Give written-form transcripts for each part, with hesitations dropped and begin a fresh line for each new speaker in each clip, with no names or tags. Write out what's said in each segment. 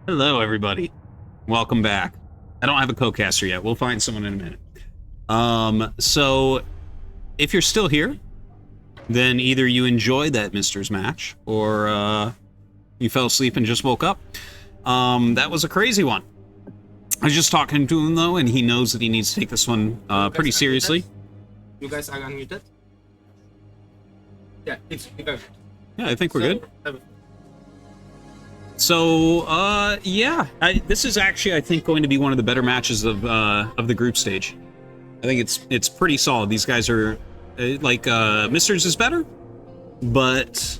Hello, everybody. Welcome back. I don't have a co-caster yet. We'll find someone in a minute. So, if you're still here, then either you enjoyed that Misters match, or you fell asleep and just woke up. That was a crazy one. I was just talking to him, though, and he knows that he needs to take this one pretty seriously.
You guys are unmuted? Yeah, it's good.
Yeah, I think we're good. So, yeah, this is actually, I think, going to be one of the better matches of the group stage. I think it's pretty solid. These guys are, Misters is better, but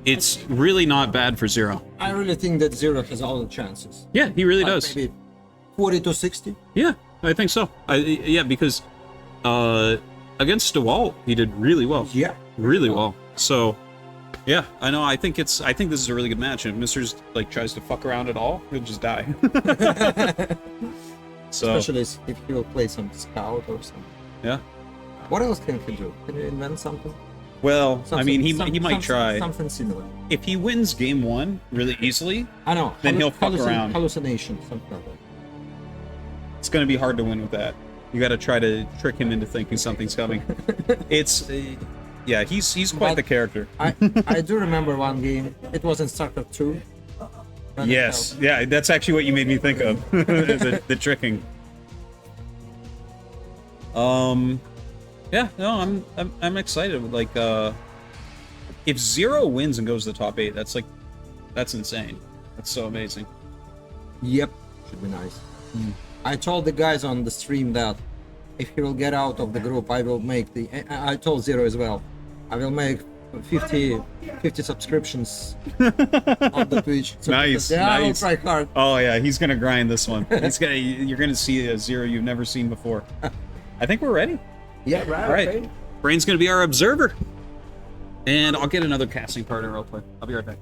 it's really not bad for Zero.
I really think that Zero has all the chances.
Yeah, he really does.
Maybe 40 to 60?
Yeah, I think so. Yeah, because against DeWalt, he did really well.
Yeah.
Really well. So... yeah, I know. I think this is a really good match. And if Misters tries to fuck around at all, he'll just die. So,
especially if he'll play some scout or something.
Yeah.
What else can he do? Can he invent something?
Well, I mean, he might try
something similar.
If he wins game one really easily,
I know.
Then he'll fuck around.
Hallucination, something like that.
It's going to be hard to win with that. You got to try to trick him into thinking something's coming. It's. Yeah, he's quite the character.
I do remember one game. It was in StarCraft 2.
Yes, yeah, that's actually what you made me think of. the tricking. Yeah, no, I'm excited. If Zero wins and goes to the top 8, that's insane. That's so amazing.
Yep, should be nice. I told the guys on the stream that if he will get out of the group, I will make I told Zero as well. I will make 50 subscriptions on the Twitch. So
nice,
yeah,
nice.
I will try hard.
Oh yeah, he's gonna grind this one. You're gonna see a Zero you've never seen before. I think we're ready.
Yeah, right.
All right.
Okay.
Brain's gonna be our observer, and I'll get another casting partner real quick. I'll be right back.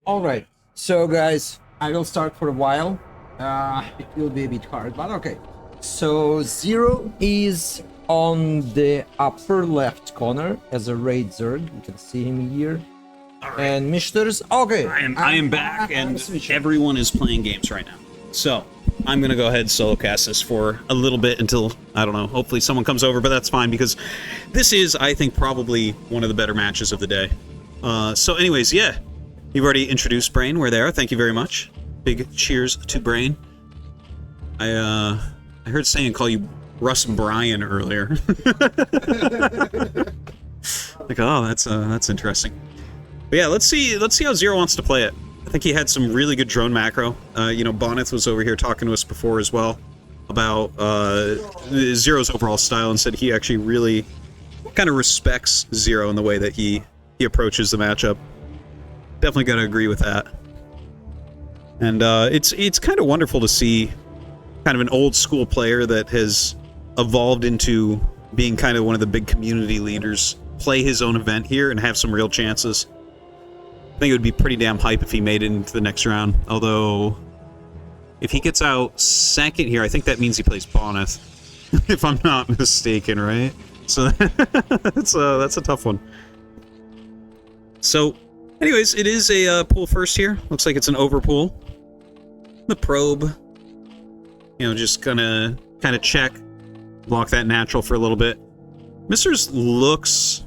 All right. So guys, I will start for a while. It will be a bit hard, but okay. So Zero is on the upper left corner as a raid Zerg. You can see him here.
All right.
And Misters, okay.
I am back, and everyone is playing games right now. So I'm gonna go ahead and solo cast this for a little bit until, I don't know, hopefully someone comes over, but that's fine because this is, I think, probably one of the better matches of the day. So anyways, yeah. You've already introduced Brain. We're there. Thank you very much. Big cheers to Brain. I heard Stan call you Russ Bryan earlier. Oh, that's interesting. But yeah, let's see how Zero wants to play it. I think he had some really good drone macro. Boneth was over here talking to us before as well about Zero's overall style and said he actually really kind of respects Zero in the way that he approaches the matchup. Definitely got to agree with that. And it's kind of wonderful to see kind of an old school player that has evolved into being kind of one of the big community leaders play his own event here and have some real chances. I think it would be pretty damn hype if he made it into the next round. Although, if he gets out second here, I think that means he plays Boneth, if I'm not mistaken, right? So that's a tough one. So. Anyways, it is a pool first here. Looks like it's an overpool. The probe, just gonna kind of check, block that natural for a little bit. Misters looks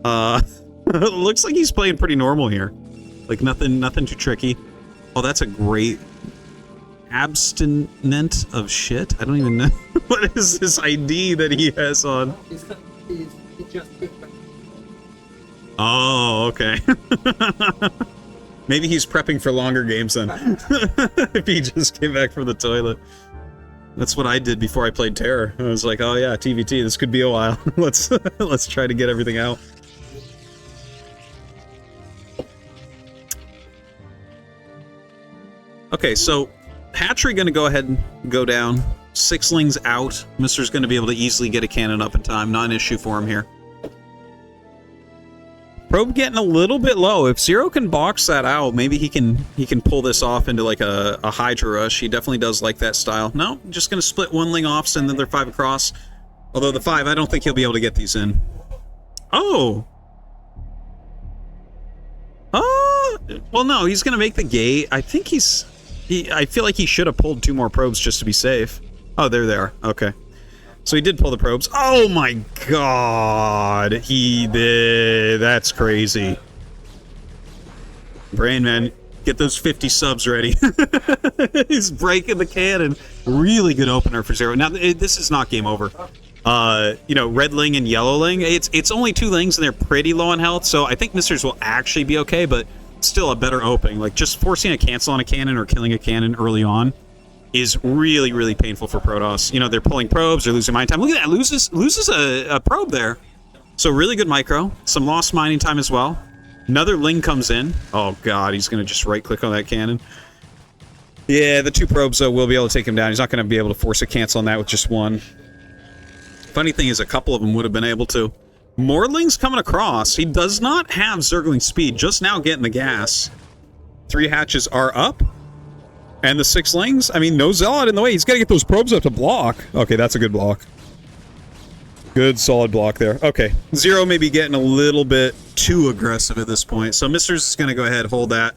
looks like he's playing pretty normal here. Like nothing too tricky. Oh, that's a great abstinent of shit. I don't even know what is this ID that he has on. Oh, okay. Maybe he's prepping for longer games then. If he just came back from the toilet. That's what I did before I played Terror. I was like, oh yeah, TVT, this could be a while. let's try to get everything out. Okay, so Hatchery gonna go ahead and go down. Sixlings out. Mister's gonna be able to easily get a cannon up in time. Not an issue for him here. Probe getting a little bit low. If Zero can box that out, maybe he can pull this off into like a Hydra rush. He definitely does like that style. No, just going to split one ling off, send another 5 across. Although the 5, I don't think he'll be able to get these in. Oh! Well, no, he's going to make the gate. I think I feel like he should have pulled 2 more probes just to be safe. Oh, there they are. Okay. So he did pull the probes. Oh my god! He did. That's crazy. Brain Man, get those 50 subs ready. He's breaking the cannon. Really good opener for Zero. Now, this is not game over. You know, red ling and yellow ling. It's only 2 lings and they're pretty low on health, so I think Misters will actually be okay, but still a better opening. Like, just forcing a cancel on a cannon or killing a cannon early on is really, really painful for Protoss. You know, they're pulling probes, they're losing mine time. Look at that, loses a probe there. So really good micro. Some lost mining time as well. Another ling comes in. Oh god, he's gonna just right-click on that cannon. Yeah, the 2 probes, though, will be able to take him down. He's not gonna be able to force a cancel on that with just 1. Funny thing is, a couple of them would have been able to. More lings coming across. He does not have Zergling speed, just now getting the gas. 3 hatches are up. And the 6 lings, I mean, no Zealot in the way. He's got to get those probes up to block. Okay, that's a good block. Good, solid block there. Okay, Zero may be getting a little bit too aggressive at this point. So MiStrZZZ is going to go ahead, hold that.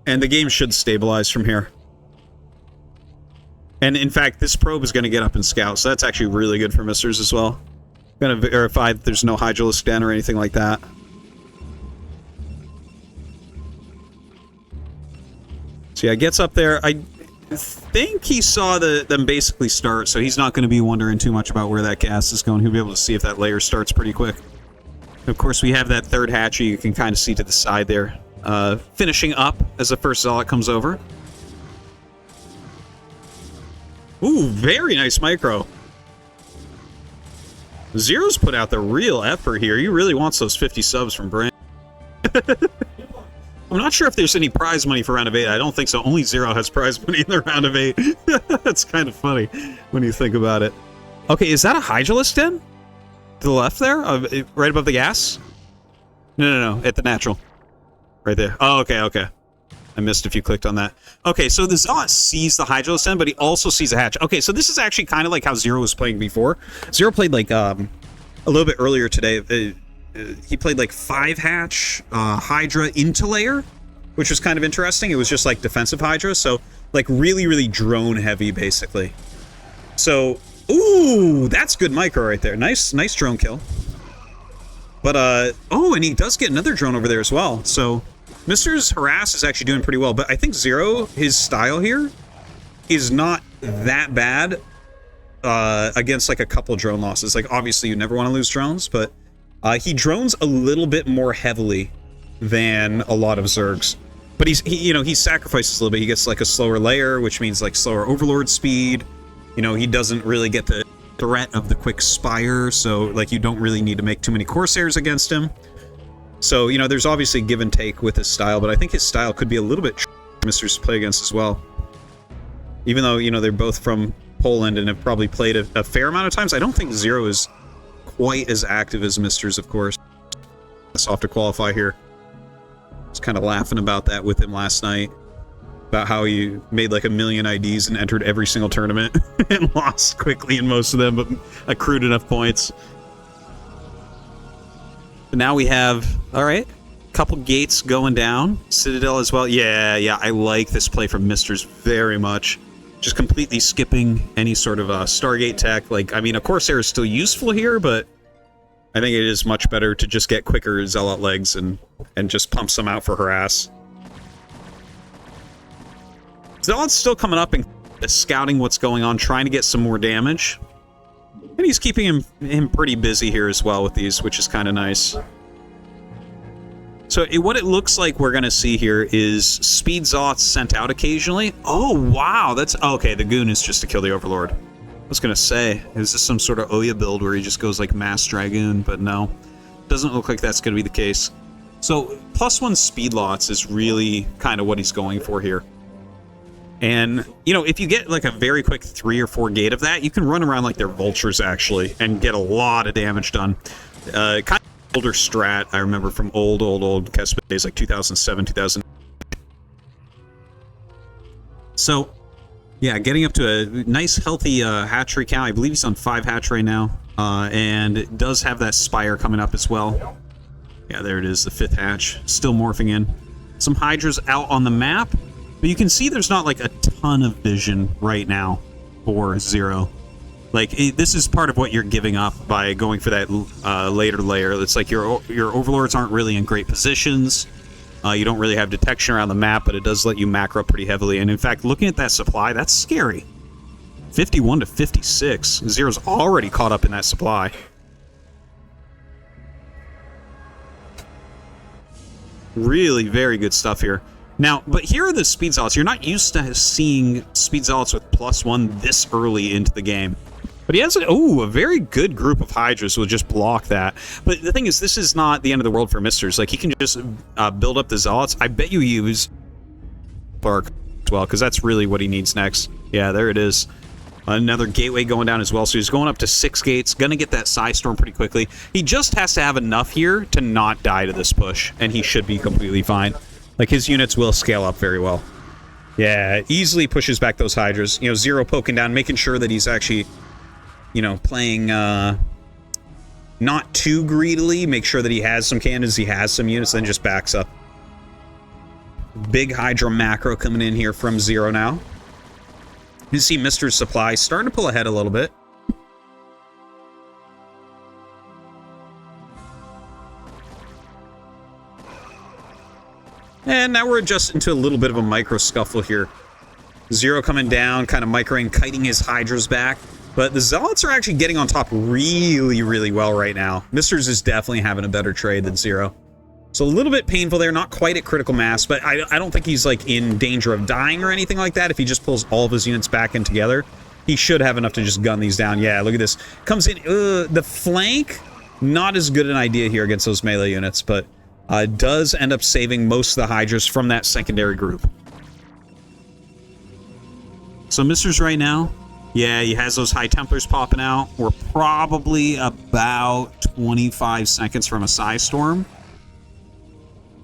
And the game should stabilize from here. And in fact, this probe is going to get up and scout. So that's actually really good for MiStrZZZ as well. I'm going to verify that there's no Hydralisk Den or anything like that. So yeah, gets up there. I think he saw them basically start, so he's not going to be wondering too much about where that gas is going. He'll be able to see if that layer starts pretty quick. Of course, we have that 3rd hatchery you can kind of see to the side there. Finishing up as the first Zealot comes over. Ooh, very nice micro. Zero's put out the real effort here. He really wants those 50 subs from Brand. I'm not sure if there's any prize money for round of 8. I don't think so. Only Zero has prize money in the round of 8. That's kind of funny when you think about it. Okay, is that a Hydralisk Den? To the left there? Right above the gas? No, at the natural. Right there. Oh, okay. I missed if you clicked on that. Okay, so the Zealot sees the Hydralisk Den, but he also sees a hatch. Okay, so this is actually kind of like how Zero was playing before. Zero played like a little bit earlier today. He played like 5 hatch Hydra into layer, which was kind of interesting. It was just like defensive Hydra, so like really, really drone heavy basically. So, ooh, that's good micro right there. Nice drone kill. But oh, and he does get another drone over there as well. So MiStrZZZ's harass is actually doing pretty well, but I think Zero, his style here is not that bad against like a couple drone losses. Like obviously you never want to lose drones, but he drones a little bit more heavily than a lot of Zergs. But he sacrifices a little bit. He gets like a slower layer, which means like slower Overlord speed. You know, he doesn't really get the threat of the quick Spire, so like you don't really need to make too many Corsairs against him. So, you know, there's obviously give and take with his style, but I think his style could be a little bit MiStrZZZ to play against as well. Even though, you know, they're both from Poland and have probably played a fair amount of times, I don't think Zero is quite as active as MiStrZZZ, of course. That's off to qualify here. I was kind of laughing about that with him last night. About how he made like 1 million IDs and entered every single tournament and lost quickly in most of them, but accrued enough points. But now we have, all right, a couple gates going down. Citadel as well. Yeah, I like this play from MiStrZZZ very much. Just completely skipping any sort of Stargate tech. Like, I mean, a Corsair is still useful here, but I think it is much better to just get quicker Zealot legs and just pump some out for harass. Zealot's still coming up and scouting what's going on, trying to get some more damage. And he's keeping him pretty busy here as well with these, which is kind of nice. So what it looks like we're going to see here is speed Zealots sent out occasionally. Oh, wow. That's okay. The Goon is just to kill the Overlord. I was going to say, is this some sort of Oya build where he just goes like Mass Dragoon? But no, doesn't look like that's going to be the case. So +1 speed lots is really kind of what he's going for here. And, you know, if you get like a very quick 3 or 4 gate of that, you can run around like they're vultures actually and get a lot of damage done. Kind of older strat I remember from old Kespa days, like 2007, 2000. So, yeah, getting up to a nice, healthy hatchery count. I believe he's on 5 hatch right now. And it does have that spire coming up as well. Yeah, there it is, the 5th hatch. Still morphing in. Some Hydras out on the map. But you can see there's not, like, a ton of vision right now for Zero. Like, this is part of what you're giving up by going for that later layer. It's like your overlords aren't really in great positions. You don't really have detection around the map, but it does let you macro pretty heavily. And in fact, looking at that supply, that's scary. 51 to 56. Zero's already caught up in that supply. Really very good stuff here. Now, but here are the speed zealots. You're not used to seeing speed zealots with +1 this early into the game. But he has a very good group of Hydras who will just block that. But the thing is, this is not the end of the world for Misters. Like, he can just build up the Zealots. I bet you use Bark as well, because that's really what he needs next. Yeah, there it is. Another gateway going down as well. So he's going up to 6 gates. Going to get that Psystorm pretty quickly. He just has to have enough here to not die to this push, and he should be completely fine. Like, his units will scale up very well. Yeah, easily pushes back those Hydras. You know, Zero poking down, making sure that he's actually... you know, playing not too greedily, make sure that he has some cannons, he has some units, then just backs up. Big Hydra macro coming in here from Zero now. You see Mr. Supply starting to pull ahead a little bit. And now we're adjusting to a little bit of a micro scuffle here. Zero coming down, kind of microing, kiting his Hydras back. But the Zealots are actually getting on top really, really well right now. Misters is definitely having a better trade than Zero. So a little bit painful there, not quite at critical mass, but I don't think he's like in danger of dying or anything like that. If he just pulls all of his units back in together, he should have enough to just gun these down. Yeah, look at this. Comes in, the flank, not as good an idea here against those melee units, but does end up saving most of the Hydras from that secondary group. So Misters right now, yeah, he has those High Templars popping out. We're probably about 25 seconds from a Psystorm.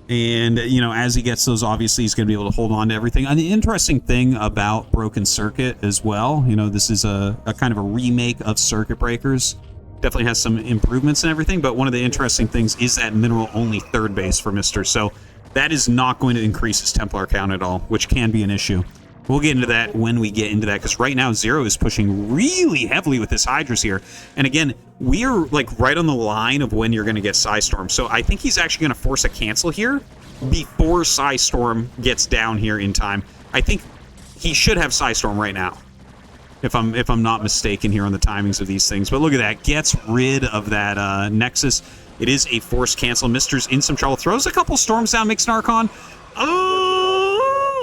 And, you know, as he gets those, obviously, he's going to be able to hold on to everything. And the interesting thing about Broken Circuit as well, you know, this is a kind of a remake of Circuit Breakers. Definitely has some improvements and everything, but one of the interesting things is that mineral-only 3rd base for Mr. So that is not going to increase his Templar count at all, which can be an issue. We'll get into that when we get into that, because right now Zero is pushing really heavily with his Hydras here. And again, we are like right on the line of when you're going to get Psystorm. So I think he's actually going to force a cancel here before Psystorm gets down here in time. I think he should have Psystorm right now, if I'm not mistaken here on the timings of these things. But look at that, gets rid of that Nexus. It is a forced cancel. Mister's in some trouble. Throws a couple storms down, makes an Archon.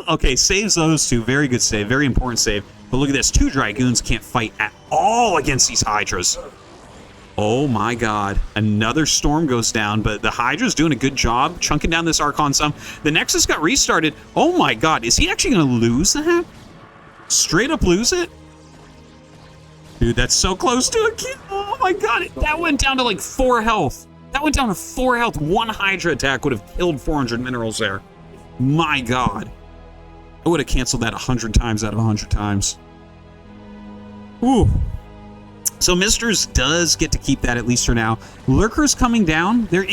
Okay, saves those two. Very good save. Very important save. But look at this. 2 Dragoons can't fight at all against these Hydras. Oh my god. Another storm goes down, but the Hydra's doing a good job chunking down this Archon some. The Nexus got restarted. Oh my god. Is he actually going to lose that? Straight up lose it? Dude, that's so close to a kill. Oh my god. That went down to like 4 health. That went down to 4 health. 1 Hydra attack would have killed 400 minerals there. My god. I would have canceled that 100 times out of 100 times. Ooh. So Misters does get to keep that at least for now. Lurkers coming down. There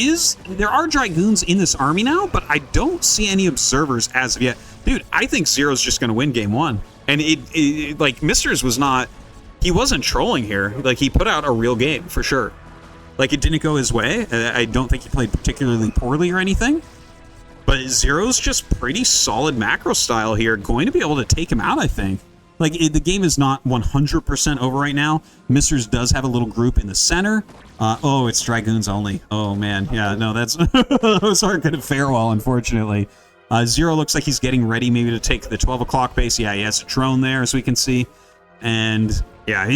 are Dragoons in this army now, but I don't see any observers as of yet. Dude, I think Zero's just going to win game 1. And it like Misters was not, he wasn't trolling here. Like, he put out a real game for sure. Like, it didn't go his way. I don't think he played particularly poorly or anything. But Zero's just pretty solid macro style here. Going to be able to take him out, I think. Like, the game is not 100% over right now. Misters does have a little group in the center. Oh, it's Dragoons only. Oh, man. Yeah, no, that's... those aren't going to fare well, unfortunately. Zero looks like he's getting ready maybe to take the 12 o'clock base. Yeah, he has a drone there, as we can see. And, yeah,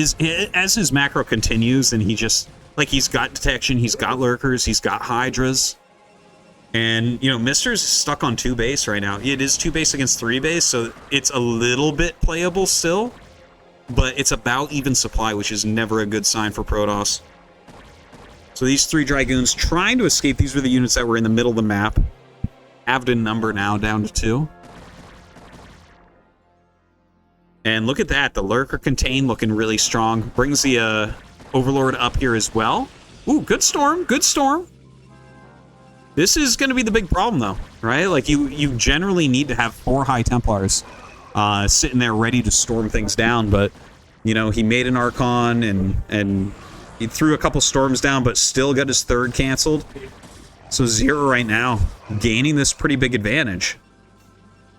as his macro continues, and he just... Like, he's got detection, he's got lurkers, he's got Hydras. And, you know, Misters is stuck on 2 base right now. It is 2 base against 3 base, so it's a little bit playable still. But it's about even supply, which is never a good sign for Protoss. So these 3 Dragoons trying to escape. These were the units that were in the middle of the map. Halved in number now, down to 2. And look at that. The Lurker Contain looking really strong. Brings the Overlord up here as well. Ooh, good storm. Good storm. This is going to be the big problem, though, right? Like, you generally need to have 4 High Templars sitting there ready to storm things down. But, you know, he made an Archon and he threw a couple storms down, but still got his 3rd canceled. So Zero right now gaining this pretty big advantage.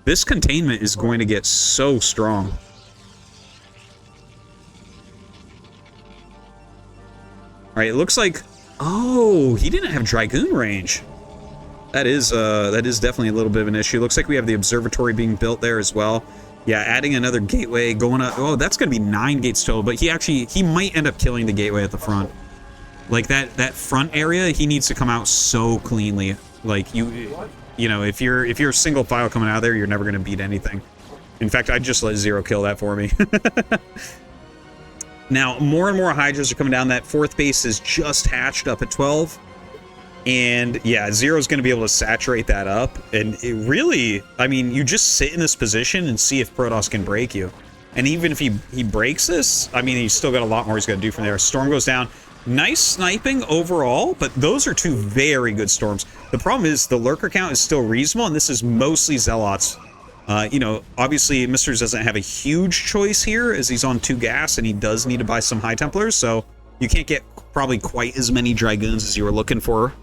This containment is going to get so strong. All right, it looks like... Oh, he didn't have Dragoon range. That is definitely a little bit of an issue. Looks like we have the observatory being built there as well. Yeah, adding another gateway, going up... Oh, that's going to be 9 gates total, but he might end up killing the gateway at the front. Like, that front area, he needs to come out so cleanly. Like, you know, if you're a single file coming out of there, you're never going to beat anything. In fact, I'd just let Zero kill that for me. Now, more and more Hydras are coming down. That 4th base is just hatched up at 12. And, yeah, Zero's going to be able to saturate that up. And it really, I mean, you just sit in this position and see if Protoss can break you. And even if he breaks this, I mean, he's still got a lot more he's got to do from there. Storm goes down. Nice sniping overall, but those are 2 very good storms. The problem is the lurker count is still reasonable, and this is mostly Zealots. You know, obviously, MiStrZZZ doesn't have a huge choice here, as he's on 2 gas, and he does need to buy some High Templars, so you can't get probably quite as many Dragoons as you were looking for.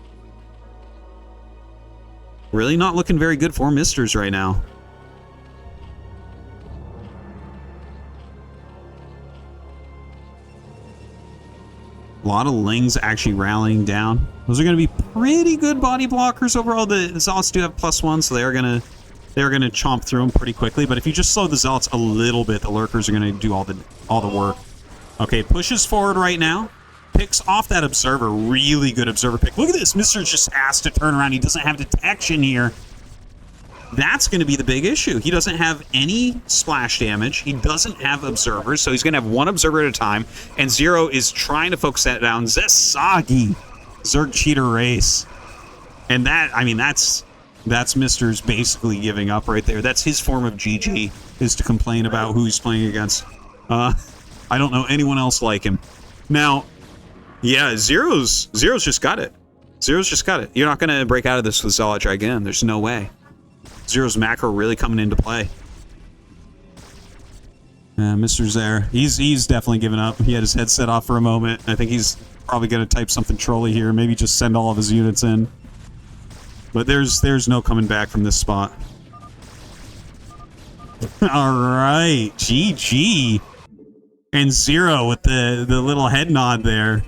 Really not looking very good for MiStrZZZ right now. A lot of Lings actually rallying down. Those are going to be pretty good body blockers overall. The Zealots do have +1, so they're gonna chomp through them pretty quickly. But if you just slow the Zealots a little bit, the Lurkers are going to do all the work. Okay, pushes forward right now. Picks off that Observer. Really good Observer pick. Look at this. MiStrZZZ just has to turn around. He doesn't have detection here. That's going to be the big issue. He doesn't have any splash damage. He doesn't have observers, so he's going to have 1 observer at a time. And Zero is trying to focus that down. Zesagi, Zerg cheater race. And that, I mean, that's MiStrZZZ basically giving up right there. That's his form of GG, is to complain about who he's playing against. I don't know anyone else like him. Now, yeah, Zero's just got it. Zero's just got it. You're not going to break out of this with Zealot Dragon. There's no way. Zero's macro really coming into play. MiStrZZZ there. He's definitely given up. He had his headset off for a moment. I think he's probably going to type something trolly here. Maybe just send all of his units in. But there's no coming back from this spot. All right, GG. And Zero with the little head nod there.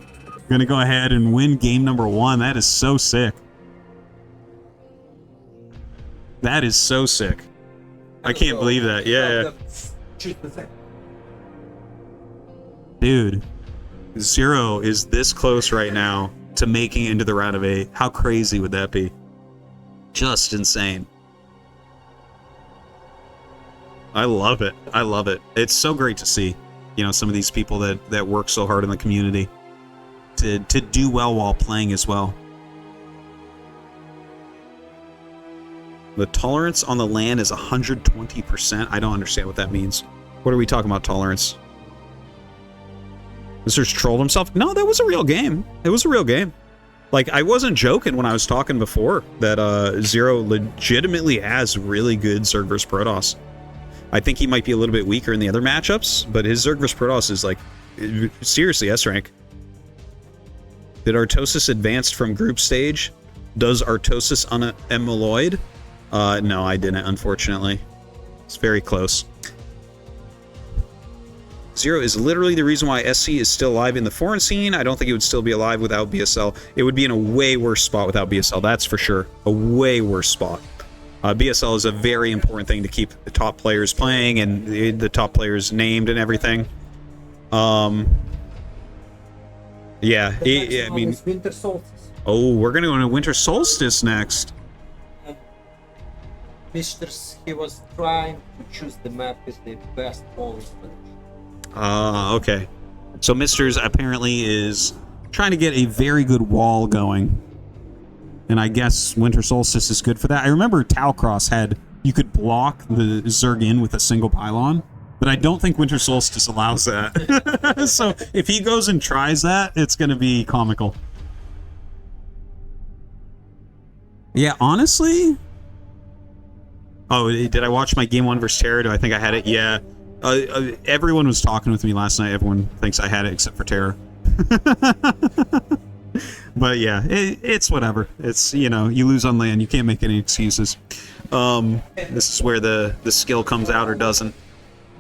Going to go ahead and win game number 1. That is so sick. That is so sick. I can't believe that. Yeah. Dude, Zero is this close right now to making it into the round of 8. How crazy would that be? Just insane. I love it. I love it. It's so great to see, you know, some of these people that work so hard in the community to do well while playing as well. The tolerance on the LAN is 120%. I don't understand what that means. What are we talking about, tolerance? MiStrZZZ trolled himself? No, that was a real game. It was a real game. Like, I wasn't joking when I was talking before that Zero legitimately has really good Zerg vs Protoss. I think he might be a little bit weaker in the other matchups, but his Zerg vs Protoss is, like, seriously S rank. Did Artosis advance from group stage? Does Artosis unamyloid? No, I didn't, unfortunately. It's very close. Zero is literally the reason why SC is still alive in the foreign scene. I don't think it would still be alive without BSL. It would be in a way worse spot without BSL, that's for sure. A way worse spot. BSL is a very important thing to keep the top players playing and the top players named and everything. Yeah, I mean...
Winter solstice.
Oh, we're going to go into Winter Solstice next.
MiStrZZZ, he was trying to choose the map with the best polling position.
Okay. So MiStrZZZ apparently is trying to get a very good wall going. And I guess Winter Solstice is good for that. I remember Talcross had, you could block the Zerg in with a single pylon, but I don't think Winter Solstice allows that. So if he goes and tries that, it's going to be comical. Yeah, honestly... Oh, did I watch my Game 1 versus Terra? Do I think I had it? Yeah. Everyone was talking with me last night. Everyone thinks I had it except for Terra. But yeah, it's whatever. It's, you know, you lose on land. You can't make any excuses. This is where the skill comes out or doesn't.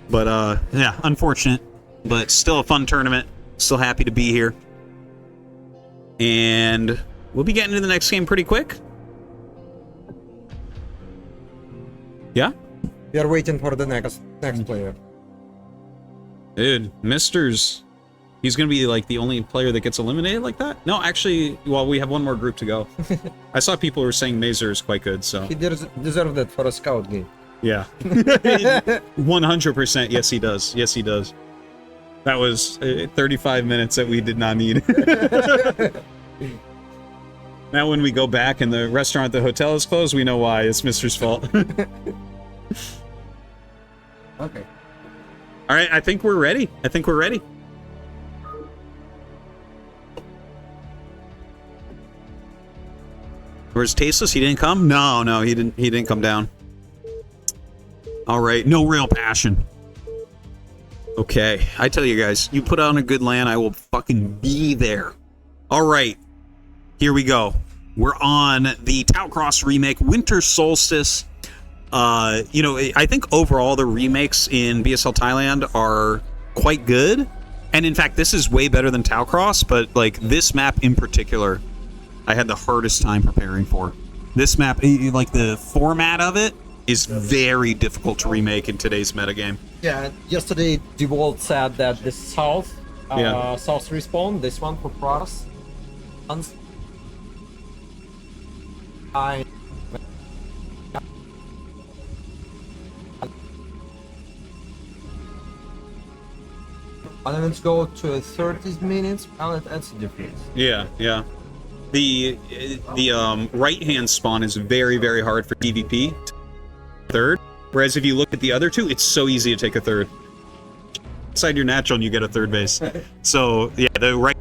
But yeah, unfortunate. But still a fun tournament. Still happy to be here. And we'll be getting to the next game pretty quick. Yeah?
We are waiting for the next player.
Dude, Mister's... He's going to be, like, the only player that gets eliminated like that? No, actually, well, we have one more group to go. I saw people who were saying Mazer is quite good, so...
He deserved it for a scout game.
Yeah. 100%, yes he does. Yes he does. That was 35 minutes that we did not need. Now when we go back and the restaurant at the hotel is closed, we know why. It's Mister's fault.
Okay.
Alright, I think we're ready. Where's Tasteless? He didn't come? No, he didn't come down. Alright, no real passion. Okay, I tell you guys, you put on a good LAN, I will fucking be there. Alright, here we go. We're on the Talcross remake, Winter Solstice. You know, I think overall the remakes in BSL Thailand are quite good. And in fact, this is way better than Talcross, but like this map in particular, I had the hardest time preparing for. This map, like the format of it, is very difficult to remake in today's metagame.
Yeah, yesterday Dawid said that the south respawn, this one for Protoss. And let's go to 30 minutes, and that's the difference.
Yeah. The right-hand spawn is very, very hard for PvP. Third. Whereas if you look at the other two, it's so easy to take a third. Inside your natural and you get a third base. So, yeah, the right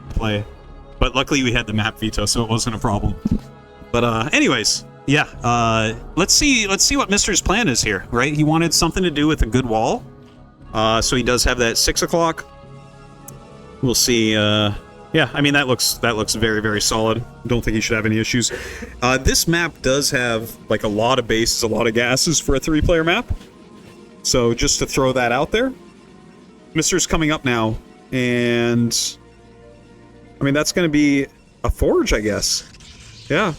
play. But luckily we had the map veto, so it wasn't a problem. But anyways, yeah, let's see what Mister's plan is here, right? He wanted something to do with a good wall. So he does have that 6 o'clock. We'll see. Yeah, I mean that looks very, very solid. Don't think he should have any issues. This map does have like a lot of bases, a lot of gases for a 3-player map. So just to throw that out there. Mister's coming up now, and I mean that's going to be a forge, I guess. Yeah.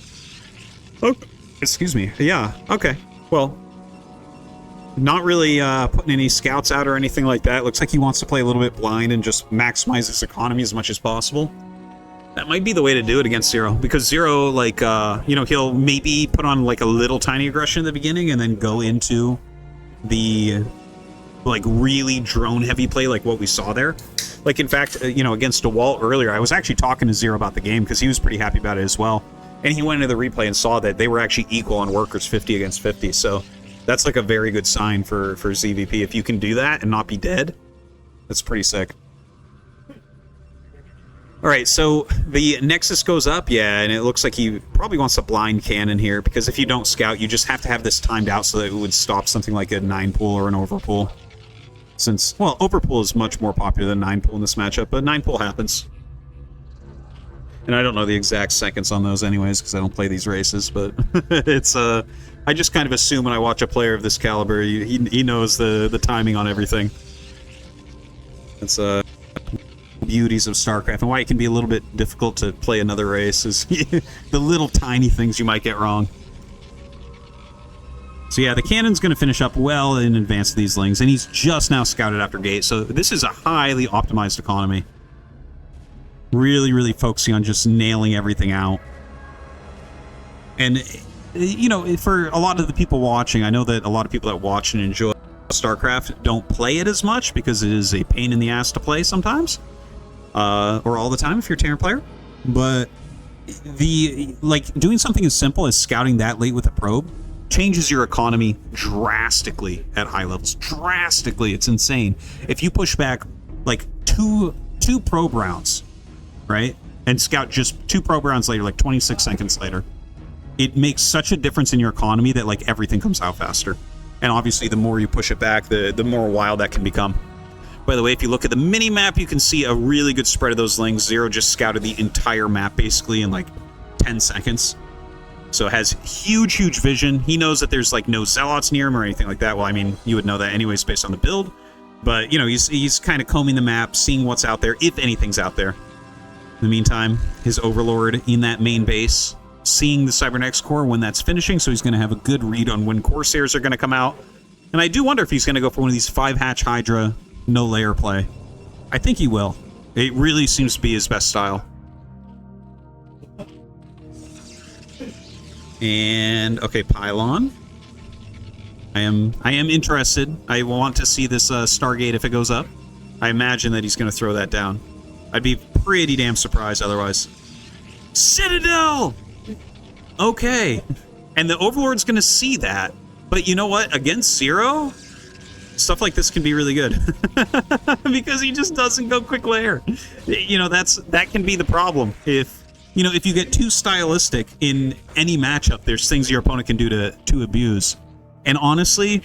Oh, excuse me. Yeah. Okay. Well. Not really putting any scouts out or anything like that. Looks like he wants to play a little bit blind and just maximize his economy as much as possible. That might be the way to do it against Zero, because Zero, like, you know, he'll maybe put on like a little tiny aggression at the beginning and then go into the like really drone heavy play like what we saw there. Like, in fact, you know, against a wall earlier, I was actually talking to Zero about the game because he was pretty happy about it as well. And he went into the replay and saw that they were actually equal on workers 50 against 50. So that's like a very good sign for ZVP. If you can do that and not be dead, that's pretty sick. Alright, so the Nexus goes up, yeah, and it looks like he probably wants a blind cannon here, because if you don't scout, you just have to have this timed out so that it would stop something like a 9-pool or an overpool. Since, well, overpool is much more popular than 9-pool in this matchup, but 9-pool happens. And I don't know the exact seconds on those anyways, because I don't play these races, but it's, I just kind of assume when I watch a player of this caliber, he knows the timing on everything. It's, beauties of StarCraft, and why it can be a little bit difficult to play another race is the little tiny things you might get wrong. So yeah, the cannon's going to finish up well in advance of these lings, and he's just now scouted after gate, so this is a highly optimized economy. Really, really focusing on just nailing everything out. And, you know, for a lot of the people watching, I know that a lot of people that watch and enjoy StarCraft don't play it as much because it is a pain in the ass to play sometimes. or all the time if you're a Terran player. But doing something as simple as scouting that late with a probe changes your economy drastically at high levels. Drastically. It's insane. If you push back like two probe rounds, right, and scout just 2 probe rounds later, like 26 seconds later, it makes such a difference in your economy that like everything comes out faster. And obviously the more you push it back, the more wild that can become. By the way, if you look at the mini map, you can see a really good spread of those lings. Zero just scouted the entire map basically in like 10 seconds. So it has huge vision. He knows that there's like no zealots near him or anything like that. Well, I mean, you would know that anyways based on the build. But, you know, he's kind of combing the map, seeing what's out there, if anything's out there. In the meantime, his overlord in that main base, seeing the Cybernetics core when that's finishing, so he's going to have a good read on when Corsairs are going to come out. And I do wonder if he's going to go for one of these 5-hatch Hydra, no layer play. I think he will. It really seems to be his best style. And, okay, Pylon. I am interested. I want to see this Stargate if it goes up. I imagine that he's going to throw that down. I'd be pretty damn surprised otherwise. Citadel! Okay. And the Overlord's going to see that. But you know what? Against Zero, stuff like this can be really good. Because he just doesn't go quick layer. You know, that can be the problem. If you get too stylistic in any matchup, there's things your opponent can do to abuse. And honestly,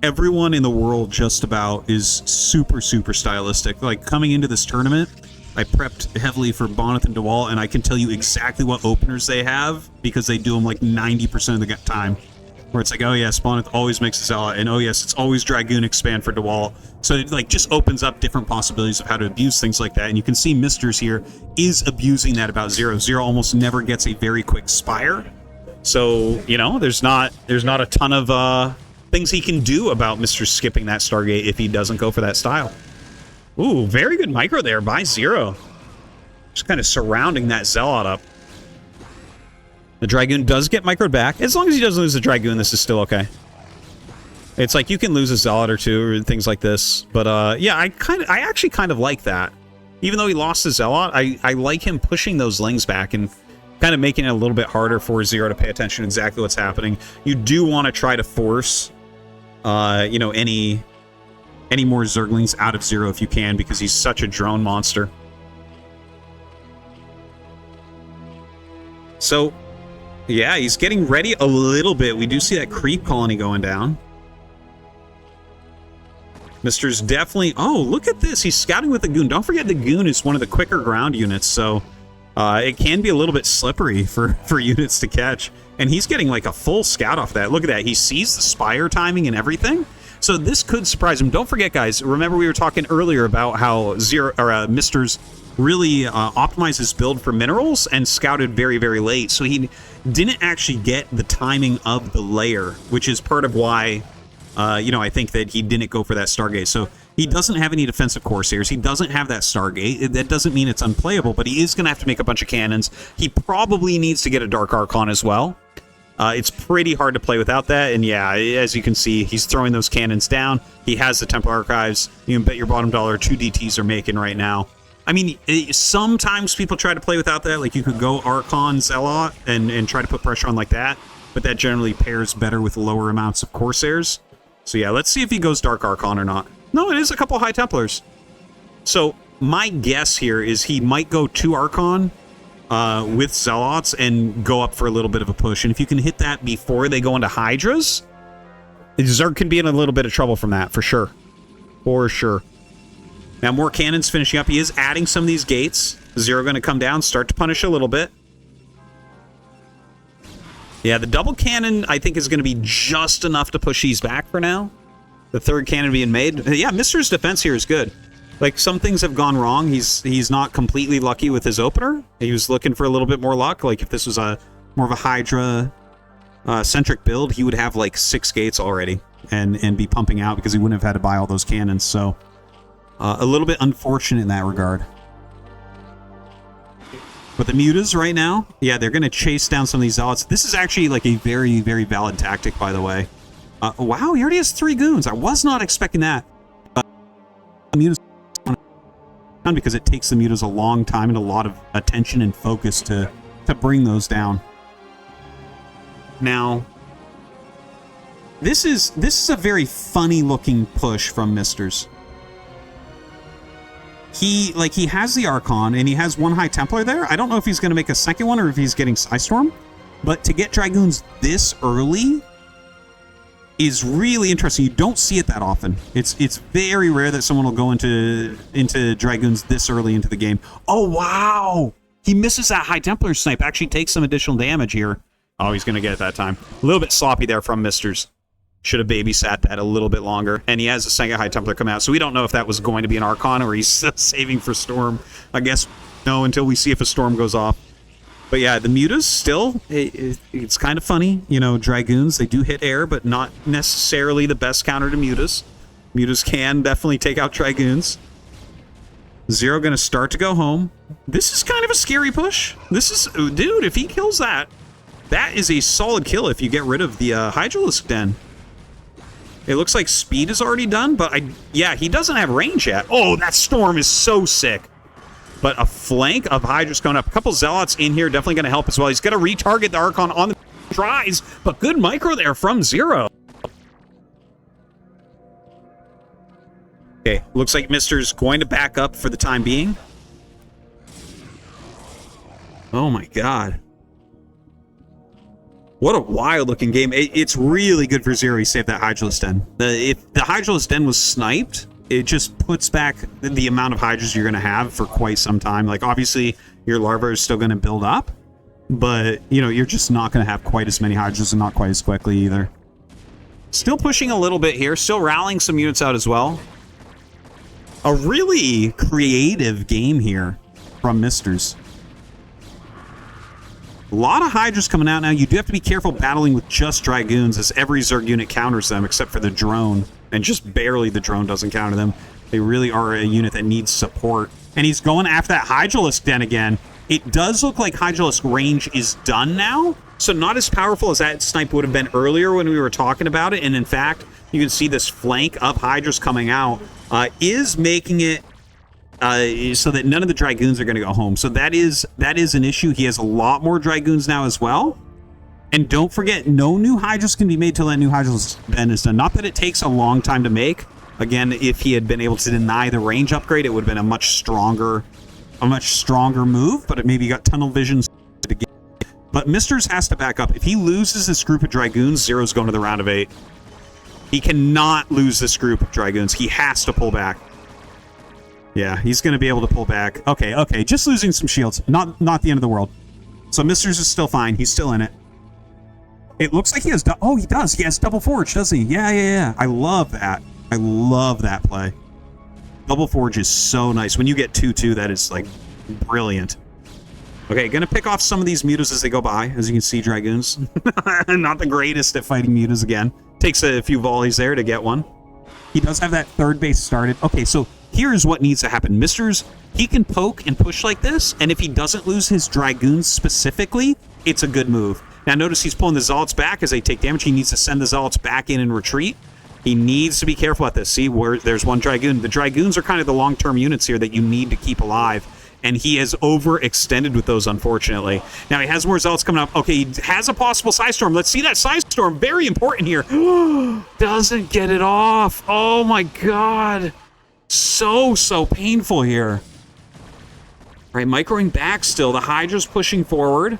everyone in the world just about is super stylistic. Like, coming into this tournament, I prepped heavily for Bonnet and Dawal, and I can tell you exactly what openers they have because they do them like 90% of the time. Where it's like, oh yes, Bonnet always makes a Zealot, and oh yes, it's always Dragoon expand for Dawal. So it like just opens up different possibilities of how to abuse things like that. And you can see MiStrZZZ here is abusing that about Zero. Zero almost never gets a very quick Spire. So, you know, there's not a ton of things he can do about Mr. skipping that Stargate if he doesn't go for that style. Ooh, very good micro there by Zero. Just kind of surrounding that Zealot up. The Dragoon does get microed back. As long as he doesn't lose the Dragoon, this is still okay. It's like you can lose a Zealot or two or things like this. But yeah, I actually kind of like that. Even though he lost the Zealot, I like him pushing those lings back and kind of making it a little bit harder for Zero to pay attention to exactly what's happening. You do want to try to force, you know, any more Zerglings out of Zero if you can, because he's such a drone monster. So, yeah, he's getting ready a little bit. We do see that creep colony going down. Mister's definitely... Oh, look at this. He's scouting with the Goon. Don't forget the Goon is one of the quicker ground units, so it can be a little bit slippery for units to catch. And he's getting like a full scout off that. Look at that. He sees the Spire timing and everything. So this could surprise him. Don't forget, guys, remember we were talking earlier about how Mister's really optimized his build for minerals and scouted very, very late. So he didn't actually get the timing of the layer, which is part of why, you know, I think that he didn't go for that Stargate. So he doesn't have any defensive Corsairs. He doesn't have that Stargate. That doesn't mean it's unplayable, but he is going to have to make a bunch of cannons. He probably needs to get a Dark Archon as well. It's pretty hard to play without that, and yeah, as you can see, he's throwing those cannons down. He has the Templar Archives. You can bet your bottom dollar 2 DTs are making right now. I mean, sometimes people try to play without that, like you could go Archon, Zealot, and try to put pressure on like that, but that generally pairs better with lower amounts of Corsairs. So yeah, let's see if he goes Dark Archon or not. No, it is a couple High Templars. So my guess here is he might go 2 Archon with Zealots and go up for a little bit of a push. And if you can hit that before they go into Hydras, Zerg can be in a little bit of trouble from that, for sure. For sure. Now, more cannons finishing up. He is adding some of these gates. Zero going to come down, start to punish a little bit. Yeah, the double cannon, I think, is going to be just enough to push these back for now. The third cannon being made. Yeah, Mister's defense here is good. Like, some things have gone wrong. He's not completely lucky with his opener. He was looking for a little bit more luck. Like, if this was a more of a Hydra centric build, he would have, like, 6 gates already and be pumping out because he wouldn't have had to buy all those cannons. So, a little bit unfortunate in that regard. But the Mutas right now, yeah, they're going to chase down some of these Zealots. This is actually, like, a very, very valid tactic, by the way. Wow, he already has 3 goons. I was not expecting that. Mutas. because it takes the mutas a long time and a lot of attention and focus to bring those down. Now, this is a very funny looking push from MiStrZZZ. He has the Archon and he has one High Templar there. I don't know if he's going to make a second one or if he's getting Psystorm, but to get Dragoons this early is really interesting. You don't see it that often. It's very rare that someone will go into Dragoons this early into the game. Oh wow! He misses that High Templar snipe. Actually takes some additional damage here. Oh, he's going to get it that time. A little bit sloppy there from MiStrZZZ. Should have babysat that a little bit longer. And he has a second High Templar come out, so we don't know if that was going to be an Archon or he's saving for Storm. I guess no, until we see if a Storm goes off. But yeah, the mutas still, it's kind of funny. You know, Dragoons, they do hit air, but not necessarily the best counter to mutas. Mutas can definitely take out Dragoons. Zero going to start to go home. This is kind of a scary push. This is, dude, if he kills that, that is a solid kill if you get rid of the Hydralisk Den. It looks like speed is already done, but yeah, he doesn't have range yet. Oh, that Storm is so sick. But a flank of Hydras coming up. A couple Zealots in here definitely going to help as well. He's going to retarget the Archon on the tries, but good micro there from Zero. Okay, looks like MiStrZZZ's going to back up for the time being. Oh my god. What a wild-looking game. It's really good for Zero he saved that Hydralisk Den. If the Hydralisk Den was sniped, it just puts back the amount of Hydras you're going to have for quite some time. Like, obviously, your larva is still going to build up, but, you know, you're just not going to have quite as many Hydras and not quite as quickly either. Still pushing a little bit here. Still rallying some units out as well. A really creative game here from MiStrZZZ. A lot of Hydras coming out now. You do have to be careful battling with just Dragoons, as every Zerg unit counters them except for the drone, and just barely the drone doesn't counter them. They really are a unit that needs support. And he's going after that Hydralisk Den again. It does look like Hydralisk range is done now, so not as powerful as that snipe would have been earlier when we were talking about it. And in fact, you can see this flank of Hydras coming out is making it so that none of the Dragoons are going to go home. So that is an issue. He has a lot more Dragoons now as well. And don't forget, no new Hydras can be made till that new Hydralisk Den is done. Not that it takes a long time to make. Again, if he had been able to deny the range upgrade, it would have been a much stronger move, but it maybe got tunnel vision. But MiStrZZZ has to back up. If he loses this group of Dragoons, Zero's going to the round of 8. He cannot lose this group of Dragoons. He has to pull back. Yeah, he's going to be able to pull back. Okay, just losing some shields. Not the end of the world. So MiStrZZZ is still fine. He's still in it. It looks like he has... Oh, he does. He has double forge, doesn't he? Yeah. I love that. I love that play. Double forge is so nice. When you get 2-2, that is, like, brilliant. Okay, gonna pick off some of these mutas as they go by. As you can see, Dragoons. Not the greatest at fighting mutas again. Takes a few volleys there to get one. He does have that third base started. Okay, so here's what needs to happen. MiStrZZZ, he can poke and push like this, and if he doesn't lose his Dragoons specifically, it's a good move. Now notice he's pulling the Zealots back as they take damage. He needs to send the Zealots back in and retreat. He needs to be careful at this. See, where there's one Dragoon. The Dragoons are kind of the long-term units here that you need to keep alive. And he has overextended with those, unfortunately. Now, he has more Zealots coming up. Okay, he has a possible Psystorm. Let's see that Psystorm. Very important here. Doesn't get it off. Oh, my God. So painful here. All right, microing back still. The Hydra's pushing forward.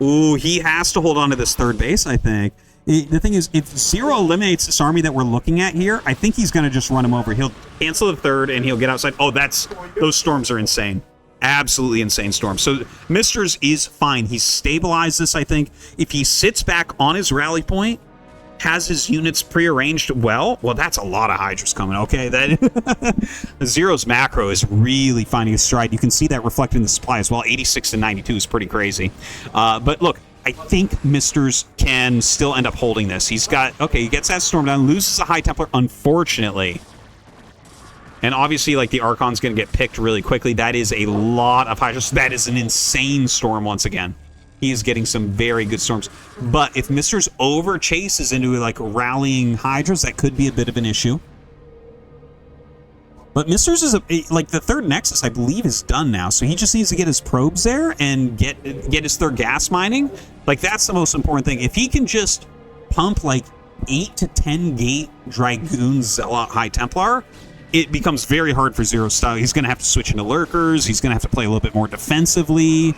Ooh, he has to hold on to this third base, I think. The thing is, if Zero eliminates this army that we're looking at here, I think he's going to just run him over. He'll cancel the third, and he'll get outside. Oh, those storms are insane. Absolutely insane storms. So MiStrZZZ is fine. He's stabilized this, I think. If he sits back on his rally point, has his units prearranged well, that's a lot of Hydras coming. Okay, Zero's macro is really finding a stride. You can see that reflected in the supply as well. 86 to 92 is pretty crazy. But look, I think MiStrZZZ can still end up holding this. He gets that storm down, loses a High Templar, unfortunately. And obviously, like, the Archon's going to get picked really quickly. That is a lot of Hydras. That is an insane storm once again. He is getting some very good storms. But if MiStrZZZ over chases into, like, rallying Hydras, that could be a bit of an issue. But MiStrZZZ is like the third Nexus, I believe, is done now. So he just needs to get his probes there and get his third gas mining. Like, that's the most important thing. If he can just pump like 8 to 10 gate Dragoon Zealot High Templar, it becomes very hard for Zero's style. He's going to have to switch into lurkers. He's going to have to play a little bit more defensively.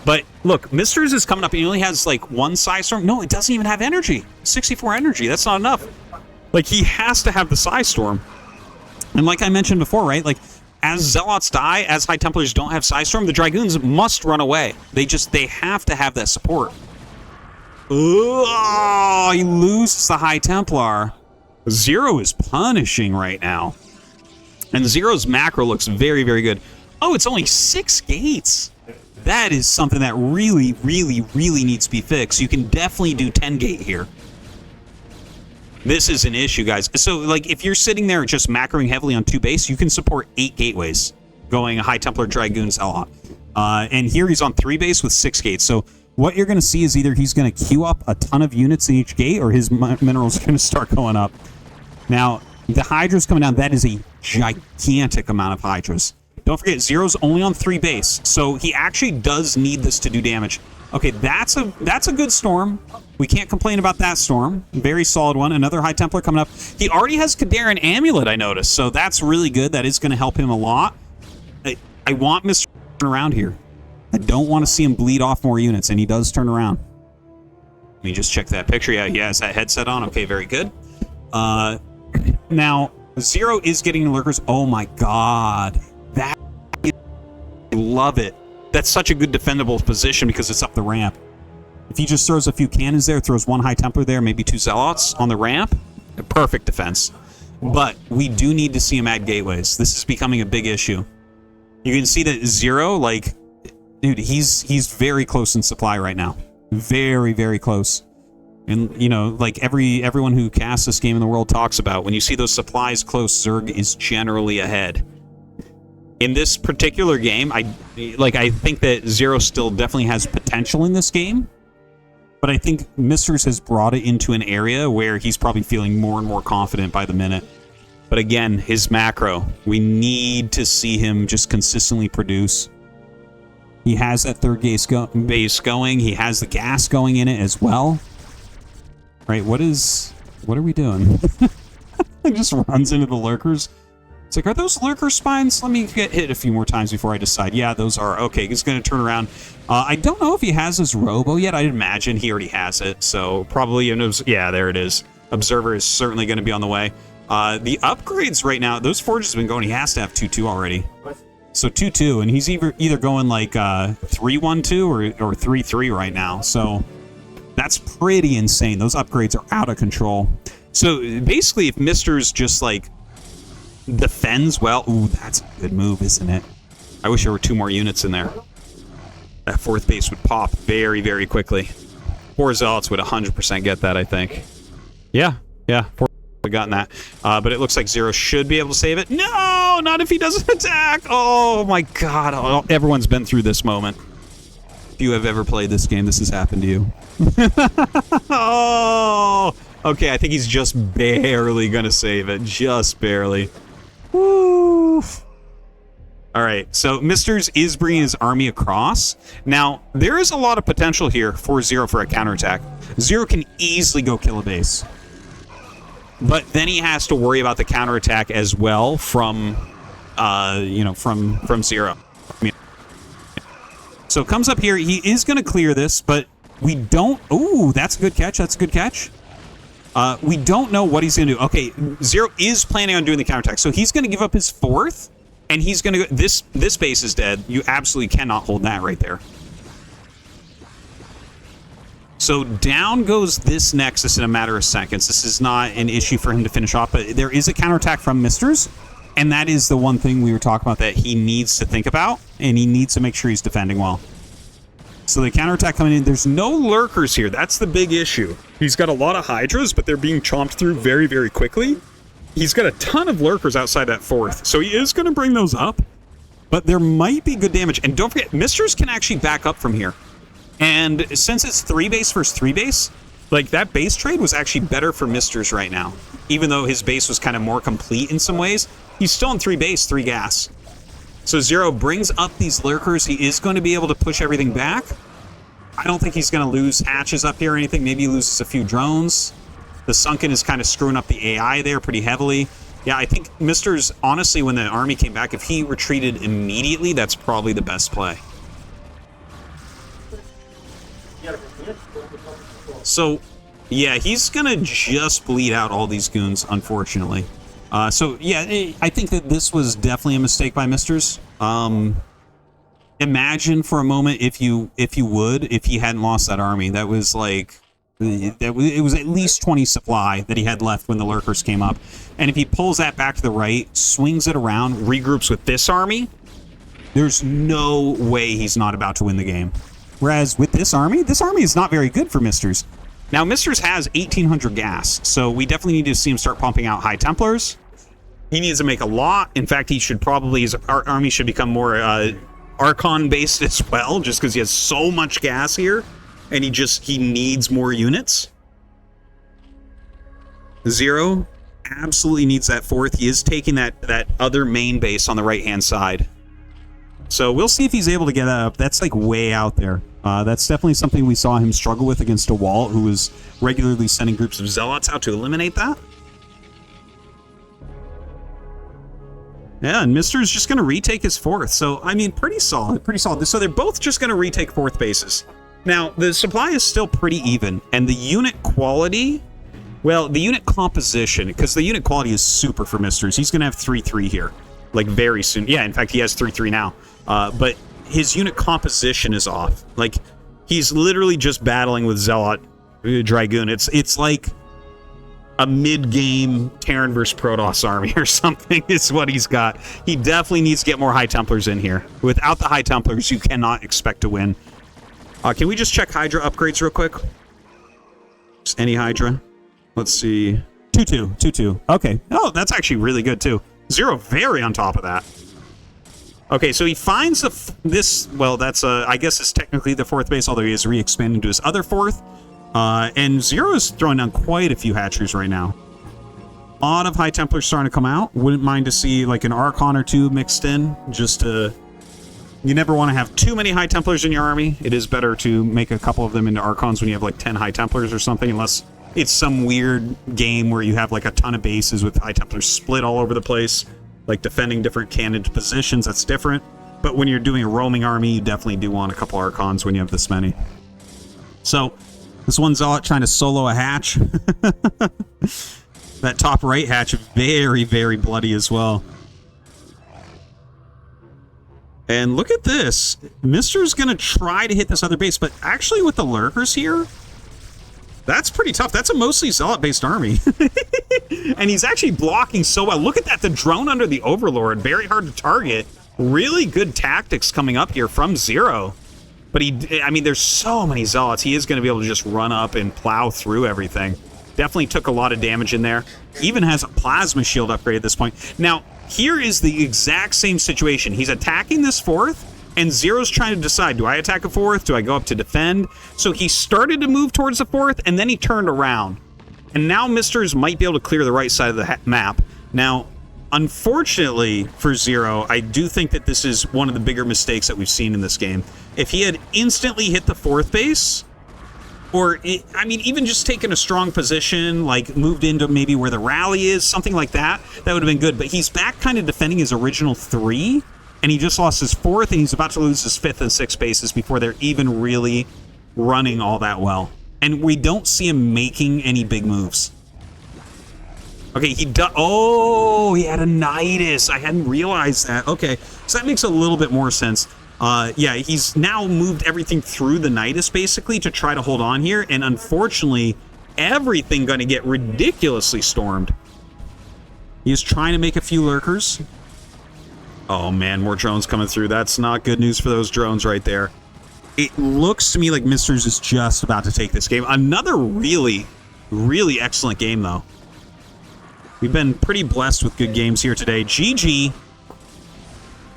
But look, MiStrZZZ is coming up and he only has like 1 Psystorm. No, it doesn't even have energy. 64 energy. That's not enough. Like, he has to have the Psystorm. And like I mentioned before, right? Like, as Zealots die, as High Templars don't have Psystorm, the Dragoons must run away. They have to have that support. Oh, he loses the High Templar. Zero is punishing right now. And Zero's macro looks very, very good. Oh, it's only 6 gates. That is something that really, really, really needs to be fixed. You can definitely do 10 gate here. This is an issue, guys. So, like, if you're sitting there just macroing heavily on 2 base, you can support 8 gateways going High Templar Dragoons a lot. And here he's on 3 base with 6 gates. So what you're going to see is either he's going to queue up a ton of units in each gate or his minerals are going to start going up. Now, the Hydra's coming down. That is a gigantic amount of Hydras. Don't forget, Zero's only on 3 base, so he actually does need this to do damage. Okay, that's a good storm. We can't complain about that storm. Very solid one. Another High Templar coming up. He already has Kadarin Amulet, I noticed, so that's really good. That is going to help him a lot. I want Mr. around here. I don't want to see him bleed off more units, and he does turn around. Let me just check that picture. Yeah, he has that headset on. Okay, very good. Now, Zero is getting the lurkers. Oh my god. I love it. That's such a good defendable position because it's up the ramp. If he just throws a few cannons there, throws 1 High Templar there, maybe 2 Zealots on the ramp, a perfect defense. But we do need to see him add gateways. This is becoming a big issue. You can see that Zero, like, dude, he's very close in supply right now. Very, very close. And, you know, like everyone who casts this game in the world talks about, when you see those supplies close, Zerg is generally ahead. In this particular game, I think that Zero still definitely has potential in this game, but I think MiStrZZZ has brought it into an area where he's probably feeling more and more confident by the minute. But again, his macro, we need to see him just consistently produce. He has that third base going. He has the gas going in it as well. Right, what are we doing? He just runs into the lurkers. It's like, are those lurker spines? Let me get hit a few more times before I decide. Yeah, those are. Okay, he's going to turn around. I don't know if he has his robo yet. I'd imagine he already has it. So probably, yeah, there it is. Observer is certainly going to be on the way. The upgrades right now, those forges have been going. He has to have 2-2 already. So 2-2, and he's either going like 3-1-2 or 3-3 right now. So that's pretty insane. Those upgrades are out of control. So basically, if MiStrZZZ just like defends well, ooh, that's a good move, isn't it? I wish there were 2 more units in there. That 4th base would pop very, very quickly. 4 Zealots would 100% get that, I think. Yeah, 4 would have gotten that. But it looks like Zero should be able to save it. No, not if he doesn't attack. Oh my god, oh, everyone's been through this moment. If you have ever played this game, this has happened to you. Oh, okay, I think he's just barely gonna save it. Just barely. Woo! All right, so MiStrZZZ is bringing his army across. Now, there is a lot of potential here for Zero for a counterattack. Zero can easily go kill a base. But then he has to worry about the counterattack as well from, from Zero. So comes up here. He is going to clear this, but we don't... Ooh, that's a good catch. That's a good catch. We don't know what he's going to do. Okay, Zero is planning on doing the counterattack. So he's going to give up his 4th, and he's going to go... This base is dead. You absolutely cannot hold that right there. So down goes this Nexus in a matter of seconds. This is not an issue for him to finish off, but there is a counterattack from MiStrZZZ, and that is the one thing we were talking about that he needs to think about, and he needs to make sure he's defending well. So the counterattack coming in, there's no lurkers here. That's the big issue. He's got a lot of Hydras, but they're being chomped through very, very quickly. He's got a ton of lurkers outside that 4th, so he is going to bring those up, but there might be good damage. And don't forget, MiStrZZZ can actually back up from here. And since it's 3 base versus 3 base, like that base trade was actually better for MiStrZZZ right now. Even though his base was kind of more complete in some ways, He's still in 3 base, 3 gas. So Zero brings up these lurkers. He is going to be able to push everything back. I don't think he's going to lose hatches up here or anything. Maybe he loses a few drones. The Sunken is kind of screwing up the AI there pretty heavily. Yeah, I think Mister's, honestly, when the army came back, if he retreated immediately, that's probably the best play. So, yeah, he's going to just bleed out all these goons, unfortunately. So, yeah, I think that this was definitely a mistake by Mister's. Imagine for a moment if he hadn't lost that army. That was like... It was at least 20 supply that he had left when the lurkers came up. And if he pulls that back to the right, swings it around, regroups with this army, there's no way he's not about to win the game. Whereas with this army is not very good for Mister's. Now, Mister's has 1,800 gas, so we definitely need to see him start pumping out High Templars. He needs to make a lot. In fact, he should probably, his army should become more Archon-based as well, just because he has so much gas here. And he needs more units. Zero absolutely needs that 4th. He is taking that other main base on the right-hand side. So we'll see if he's able to get that up. That's like way out there. That's definitely something we saw him struggle with against a wall who was regularly sending groups of zealots out to eliminate that. Yeah, and Mister's just going to retake his 4th. So, I mean, pretty solid, pretty solid. So they're both just going to retake 4th bases. Now, the supply is still pretty even, and the unit quality, well, the unit composition, because the unit quality is super for Mister's. He's going to have 3-3 here, like, very soon. Yeah, in fact, he has 3-3 now. But his unit composition is off. Like, he's literally just battling with Zealot Dragoon. It's like a mid-game Terran versus Protoss army or something is what he's got. He definitely needs to get more High Templars in here. Without the High Templars, you cannot expect to win. Can we just check Hydra upgrades real quick? Just any Hydra. Let's see. 2-2. 2-2. Okay. Oh, that's actually really good, too. Zero very on top of that. Okay, so he finds this... Well, that's, I guess it's technically the 4th base, although he is re-expanding to his other 4th. And Zero is throwing down quite a few hatcheries right now. A lot of High Templars starting to come out. Wouldn't mind to see, like, an Archon or 2 mixed in, just to... You never want to have too many High Templars in your army. It is better to make a couple of them into Archons when you have like 10 High Templars or something, unless it's some weird game where you have like a ton of bases with High Templars split all over the place, like defending different cannon positions. That's different. But when you're doing a roaming army, you definitely do want a couple Archons when you have this many. So, this one Zealot trying to solo a hatch. That top right hatch, very, very bloody as well. And look at this. Mister's going to try to hit this other base, but actually with the lurkers here, that's pretty tough. That's a mostly Zealot-based army. And he's actually blocking so well. Look at that. The drone under the Overlord. Very hard to target. Really good tactics coming up here from Zero. But I mean, there's so many Zealots. He is going to be able to just run up and plow through everything. Definitely took a lot of damage in there. Even has a plasma shield upgrade at this point. Now, here is the exact same situation. He's attacking this 4th, and Zero's trying to decide, do I attack a 4th? Do I go up to defend? So he started to move towards the 4th, and then he turned around. And now Mister's might be able to clear the right side of the map. Now, unfortunately for Zero, I do think that this is one of the bigger mistakes that we've seen in this game. If he had instantly hit the 4th base, or, I mean, even just taken a strong position, like moved into maybe where the rally is, something like that, that would have been good. But he's back kind of defending his original 3, and he just lost his 4th, and he's about to lose his 5th and 6th bases before they're even really running all that well. And we don't see him making any big moves. Okay, oh, he had a Nidus. I hadn't realized that. Okay, so that makes a little bit more sense. Yeah, he's now moved everything through the Nidus, basically, to try to hold on here, and unfortunately, everything going to get ridiculously stormed. He's trying to make a few lurkers. Oh, man, more drones coming through. That's not good news for those drones right there. It looks to me like Mister's is just about to take this game. Another really, really excellent game, though. We've been pretty blessed with good games here today. GG.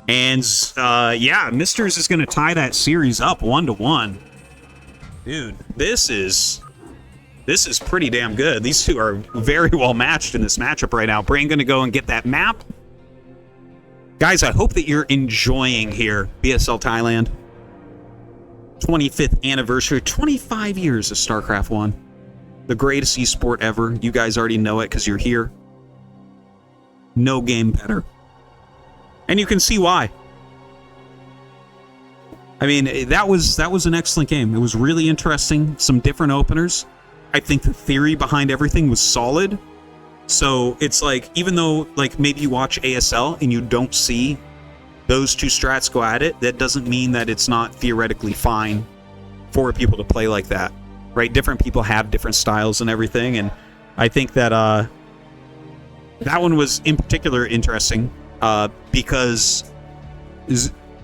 And, yeah, Mister's is going to tie that series up 1-1. Dude, this is pretty damn good. These two are very well matched in this matchup right now. Brain going to go and get that map. Guys, I hope that you're enjoying here, BSL Thailand. 25th anniversary, 25 years of StarCraft 1. The greatest esport ever. You guys already know it because you're here. No game better. And you can see why. I mean, that was an excellent game. It was really interesting. Some different openers. I think the theory behind everything was solid. So it's like, even though like maybe you watch ASL and you don't see those two strats go at it, that doesn't mean that it's not theoretically fine for people to play like that, right? Different people have different styles and everything, and I think that that one was in particular interesting because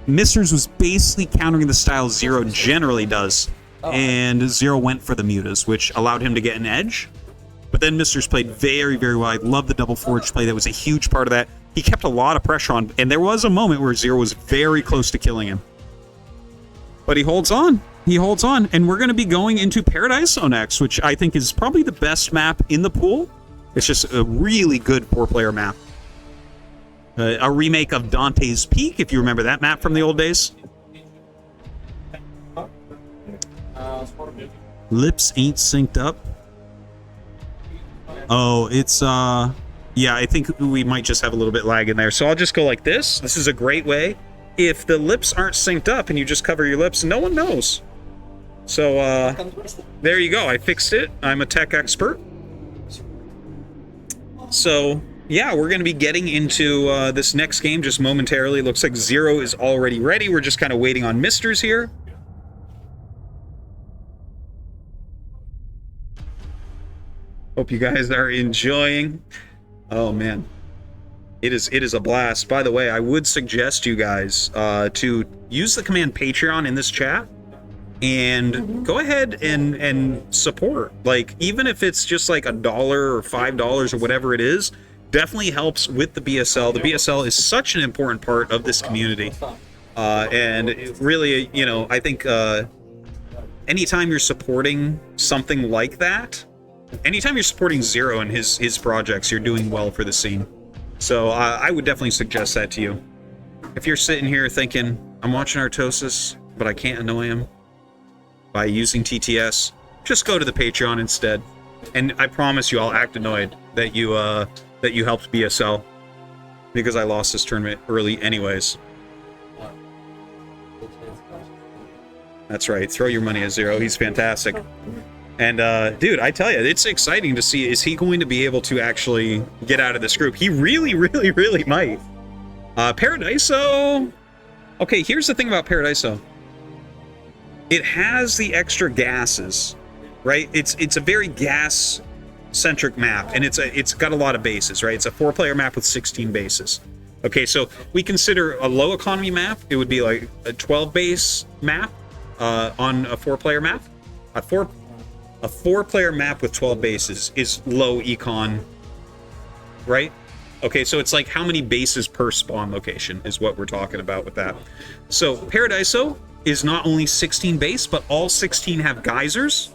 MiStrZZZ was basically countering the style Zero generally does, and Zero went for the mutas, which allowed him to get an edge. But then MiStrZZZ played very, very well. I love the double forge play. That was a huge part of that. He kept a lot of pressure on, and there was a moment where Zero was very close to killing him. But he holds on. He holds on, and we're going to be going into Paradiso next, which I think is probably the best map in the pool. It's just a really good 4-player map. A remake of Dante's Peak, if you remember that map from the old days. Lips ain't synced up. Oh, it's, yeah, I think we might just have a little bit lag in there. So I'll just go like this. This is a great way. If the lips aren't synced up and you just cover your lips, no one knows. So, there you go. I fixed it. I'm a tech expert. So, yeah, we're going to be getting into this next game just momentarily. Looks like Zero is already ready. We're just kind of waiting on MiStrZZZ here. Hope you guys are enjoying. Oh man, it is a blast. By the way, I would suggest you guys to use the command Patreon in this chat and go ahead and support. Like, even if it's just like $1 or $5 or whatever it is, definitely helps with the BSL. The BSL is such an important part of this community, and it really, you know, I think anytime you're supporting something like that. Anytime you're supporting Zero and his projects, you're doing well for the scene. So I would definitely suggest that to you. If you're sitting here thinking, I'm watching Artosis, but I can't annoy him by using TTS, just go to the Patreon instead. And I promise you I'll act annoyed that you helped BSL, because I lost this tournament early anyways. That's right, throw your money at Zero, he's fantastic. And, dude, I tell you, it's exciting to see, is he going to be able to actually get out of this group? He really, really, really might. Paradiso... Okay, here's the thing about Paradiso. It has the extra gases, right? It's a very gas-centric map, and it's got a lot of bases, right? It's a 4-player map with 16 bases. Okay, so we consider a low-economy map, it would be like a 12-base map on a 4-player map. A 4-player map with 12 bases is low econ, right? Okay, so it's like how many bases per spawn location is what we're talking about with that. So Paradiso is not only 16 base, but all 16 have geysers,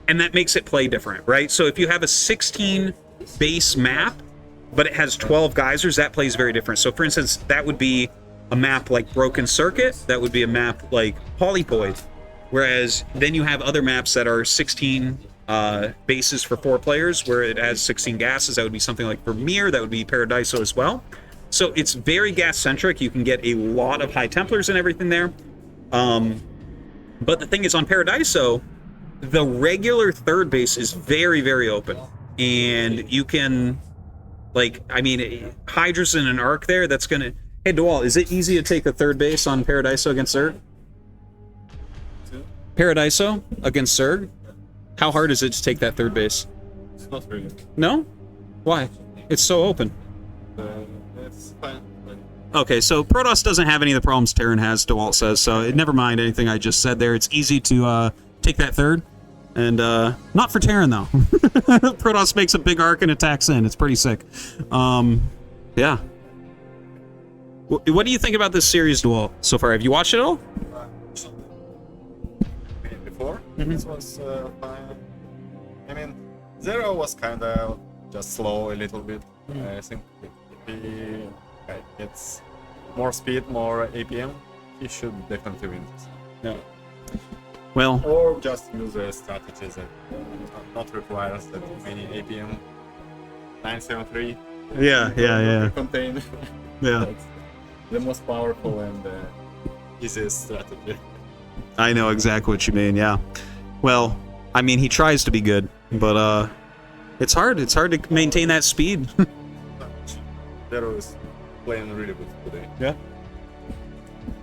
and that makes it play different, right? So if you have a 16 base map, but it has 12 geysers, that plays very different. So for instance, that would be a map like Broken Circuit, that would be a map like Polypoid. Whereas then you have other maps that are 16 bases for 4 players, where it has 16 gases. That would be something like Vermeer. That would be Paradiso as well. So it's very gas-centric. You can get a lot of High Templars and everything there. But the thing is, on Paradiso, the regular third base is very, very open. And you can, like, I mean, Hydra's in an arc there, that's going to... Hey, Dawid, is it easy to take a third base on Paradiso against Zerg? Paradiso against Zerg? How hard is it to take that third base?
It's not really.
No? Why? It's so open.
It's fine.
Okay, so Protoss doesn't have any of the problems Terran has, DeWalt says, so never mind anything I just said there. It's easy to take that third. And not for Terran, though. Protoss makes a big arc and attacks in. It's pretty sick. Yeah. What do you think about this series, DeWalt, so far? Have you watched it all?
Before this was fine. I mean, Zero was kind of just slow a little bit. I think he gets more speed, more APM, he should definitely win this.
No. Well,
Or just use a strategy that not requires that many APM. 973.
yeah.
Contain.
Yeah.
That's the most powerful and easiest strategy.
I know exactly what you mean, yeah. Well, I mean, he tries to be good, but it's hard. It's hard to maintain that speed.
Zero is playing really good today.
Yeah.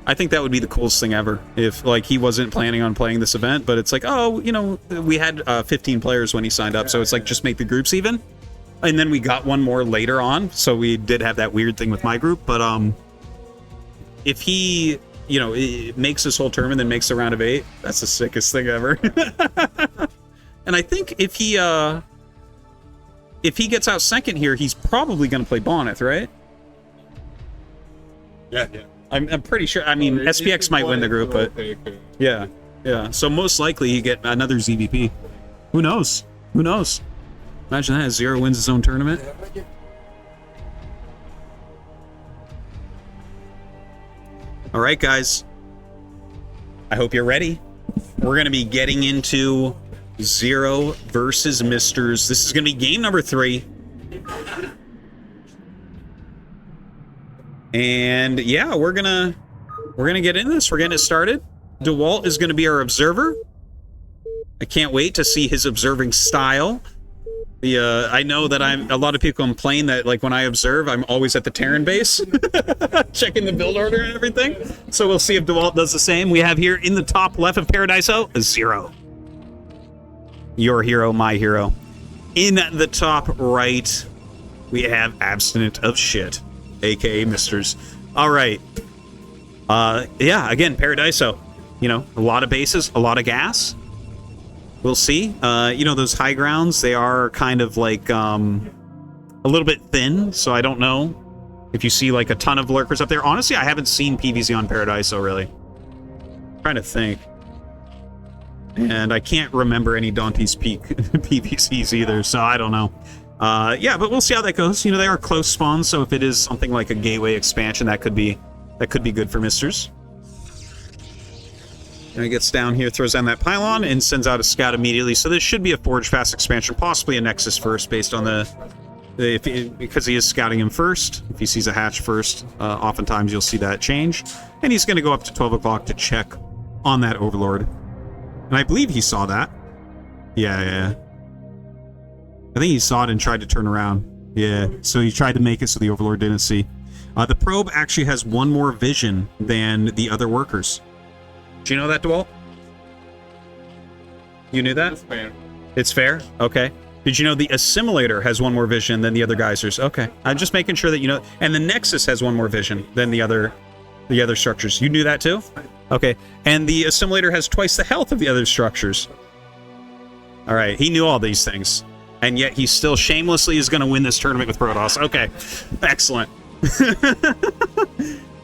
I think that would be the coolest thing ever if, like, he wasn't planning on playing this event, but it's like, oh, you know, we had 15 players when he signed up, so it's like, just make the groups even. And then we got one more later on, so we did have that weird thing with my group, but if he, you know, makes this whole tournament and makes a round of 8, that's the sickest thing ever. And I think if he gets out second here, he's probably going to play Bonnet, right?
Yeah.
I'm pretty sure. I mean, SPX might win the group, but yeah. So most likely he get another ZVP. Who knows? Who knows? Imagine that, Zero wins his own tournament. All right, guys. I hope you're ready. We're going to be getting into Zero versus MiStrZZZ. This is going to be game number 3. And yeah, we're gonna get into this. We're getting it started. DeWalt is going to be our observer. I can't wait to see his observing style. I know that a lot of people complain that, like, when I observe, I'm always at the Terran base, checking the build order and everything. So we'll see if DeWalt does the same. We have here in the top left of Paradiso, Zero. Your hero, my hero. In the top right, we have Abstinent of Shit, aka MiStrZZZ. All right. Yeah, again, Paradiso. You know, a lot of bases, a lot of gas. We'll see. You know, those high grounds, they are kind of like a little bit thin, so I don't know if you see like a ton of lurkers up there. Honestly, I haven't seen PvZ on Paradiso, really. I'm trying to think. And I can't remember any Dante's Peak PvZs either, so I don't know. Yeah, but we'll see how that goes. You know, they are close spawns, so if it is something like a gateway expansion, that could be good for MiStrZZZ. And he gets down here, throws down that pylon, and sends out a scout immediately. So this should be a Forge Fast expansion, possibly a Nexus first, based on because he is scouting him first. If he sees a hatch first, oftentimes you'll see that change. And he's going to go up to 12 o'clock to check on that Overlord. And I believe he saw that. Yeah. I think he saw it and tried to turn around. Yeah, so he tried to make it so the Overlord didn't see. The probe actually has one more vision than the other workers. Do you know that, DeWalt? You knew that?
It's fair.
It's fair? Okay. Did you know the Assimilator has one more vision than the other geysers? Okay. I'm just making sure that you know. And the Nexus has one more vision than the other structures. You knew that too? Okay. And the Assimilator has twice the health of the other structures. All right. He knew all these things. And yet he still shamelessly is going to win this tournament with Protoss. Okay. Excellent.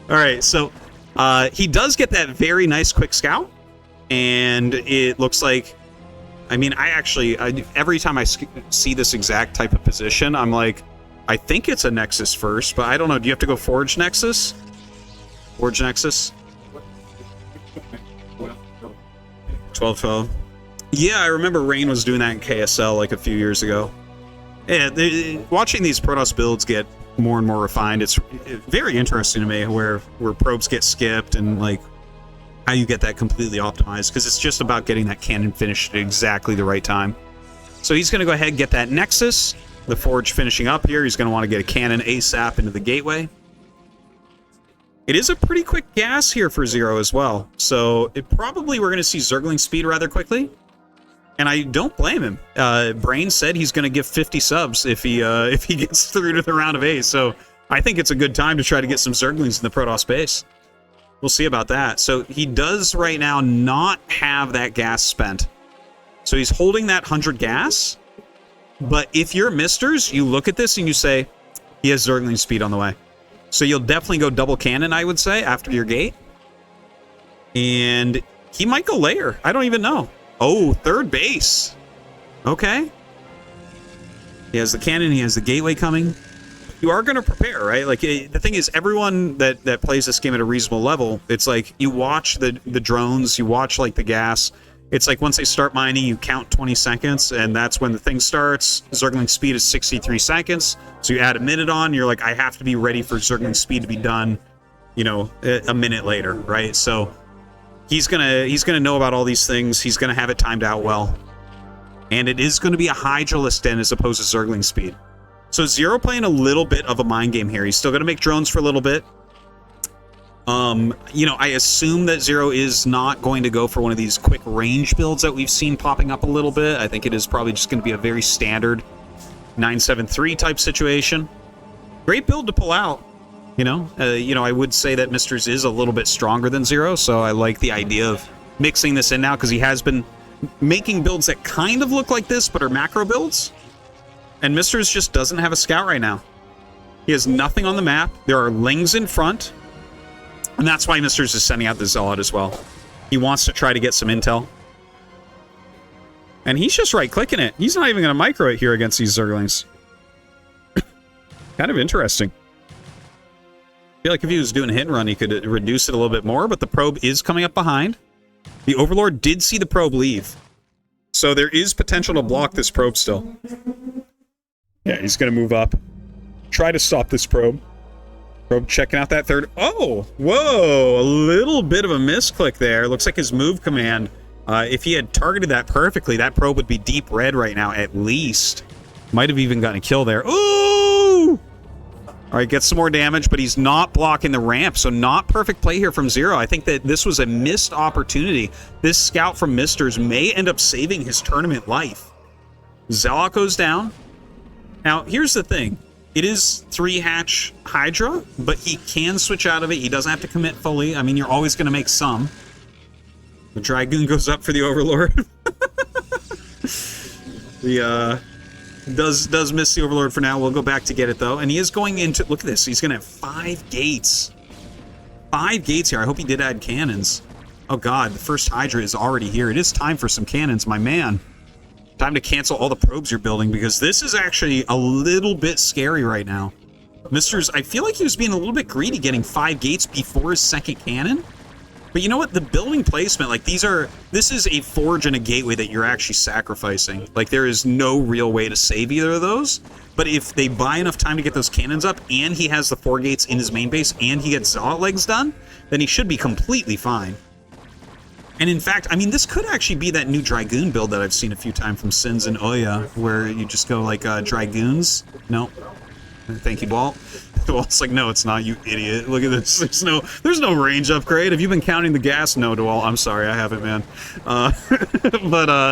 All right. So he does get that very nice quick scout. And it looks like, I mean, every time I see this exact type of position, I'm like, I think it's a Nexus first, but I don't know. Do you have to go Forge Nexus? Forge Nexus? 12-12. Yeah, I remember Rain was doing that in KSL like a few years ago. Yeah, watching these Protoss builds get more and more refined, it's very interesting to me where probes get skipped and like how you get that completely optimized, because it's just about getting that cannon finished at exactly the right time. So he's going to go ahead and get that Nexus. The Forge finishing up here. He's going to want to get a cannon ASAP into the gateway. It is a pretty quick gas here for Zero as well. So we're going to see Zergling speed rather quickly. And I don't blame him. Brain said he's going to give 50 subs if he gets through to the round of 8. So I think it's a good time to try to get some Zerglings in the Protoss base. We'll see about that. So he does right now not have that gas spent. So he's holding that 100 gas. But if you're MiStrZZZ, you look at this and you say, he has Zergling speed on the way. So you'll definitely go double cannon, I would say, after your gate. And he might go layer. I don't even know. Oh, third base. Okay. He has the cannon. He has the gateway coming. you are going to prepare, right? Like, the thing is, everyone that plays this game at a reasonable level, it's like, you watch the drones, you watch, like, the gas. It's like, once they start mining, you count 20 seconds, and that's when the thing starts. Zergling speed is 63 seconds, so you add a minute on, you're like, I have to be ready for Zergling speed to be done, you know, a minute later, right? So, he's gonna know about all these things, he's gonna have it timed out well. And it is gonna be a Hydralisk den as opposed to Zergling speed. So Zero playing a little bit of a mind game here. He's still going to make drones for a little bit. You know, I assume that Zero is not going to go for one of these quick range builds that we've seen popping up a little bit. I think it is probably just going to be a very standard 973 type situation. Great build to pull out. You know, I would say that MiStrZZZ is a little bit stronger than Zero, so I like the idea of mixing this in now because he has been making builds that kind of look like this but are macro builds. And MiStrZZZ just doesn't have a scout right now. He has nothing on the map. There are lings in front. And that's why MiStrZZZ is sending out the Zealot as well. He wants to try to get some intel. And he's just right-clicking it. He's not even going to micro it here against these Zerglings. Kind of interesting. I feel like if he was doing a hit and run, he could reduce it a little bit more, but the probe is coming up behind. The Overlord did see the probe leave. So there is potential to block this probe still. Yeah, he's going to move up. Try to stop this probe. Probe checking out that third. Oh, whoa, a little bit of a misclick there. Looks like his move command. If he had targeted that perfectly, that probe would be deep red right now, at least. Might have even gotten a kill there. Ooh! All right, gets some more damage, but he's not blocking the ramp, so not perfect play here from Zero. I think that this was a missed opportunity. This scout from MiStrZZZ may end up saving his tournament life. Zealot goes down. Now, here's the thing. It is 3-hatch Hydra, but he can switch out of it. He doesn't have to commit fully. I mean, you're always going to make some. The Dragoon goes up for the Overlord. Does miss the Overlord for now. We'll go back to get it, though. And he is going into... Look at this. He's going to have 5 gates. 5 gates here. I hope he did add cannons. Oh, God. The first Hydra is already here. It is time for some cannons, my man. Time to cancel all the probes you're building, because this is actually a little bit scary right now. MiStrZZZ, I feel like he was being a little bit greedy getting 5 gates before his second cannon. But you know what? The building placement, like this is a forge and a gateway that you're actually sacrificing. Like, there is no real way to save either of those. But if they buy enough time to get those cannons up, and he has the 4 gates in his main base, and he gets Zealot legs done, then he should be completely fine. And in fact, I mean, this could actually be that new Dragoon build that I've seen a few times from Sins and Oya, where you just go like Dragoons. No. Thank you, Walt. Walt's like, no, it's not, you idiot. Look at this. There's no range upgrade. Have you been counting the gas? No, DeWalt. I'm sorry, I haven't, man.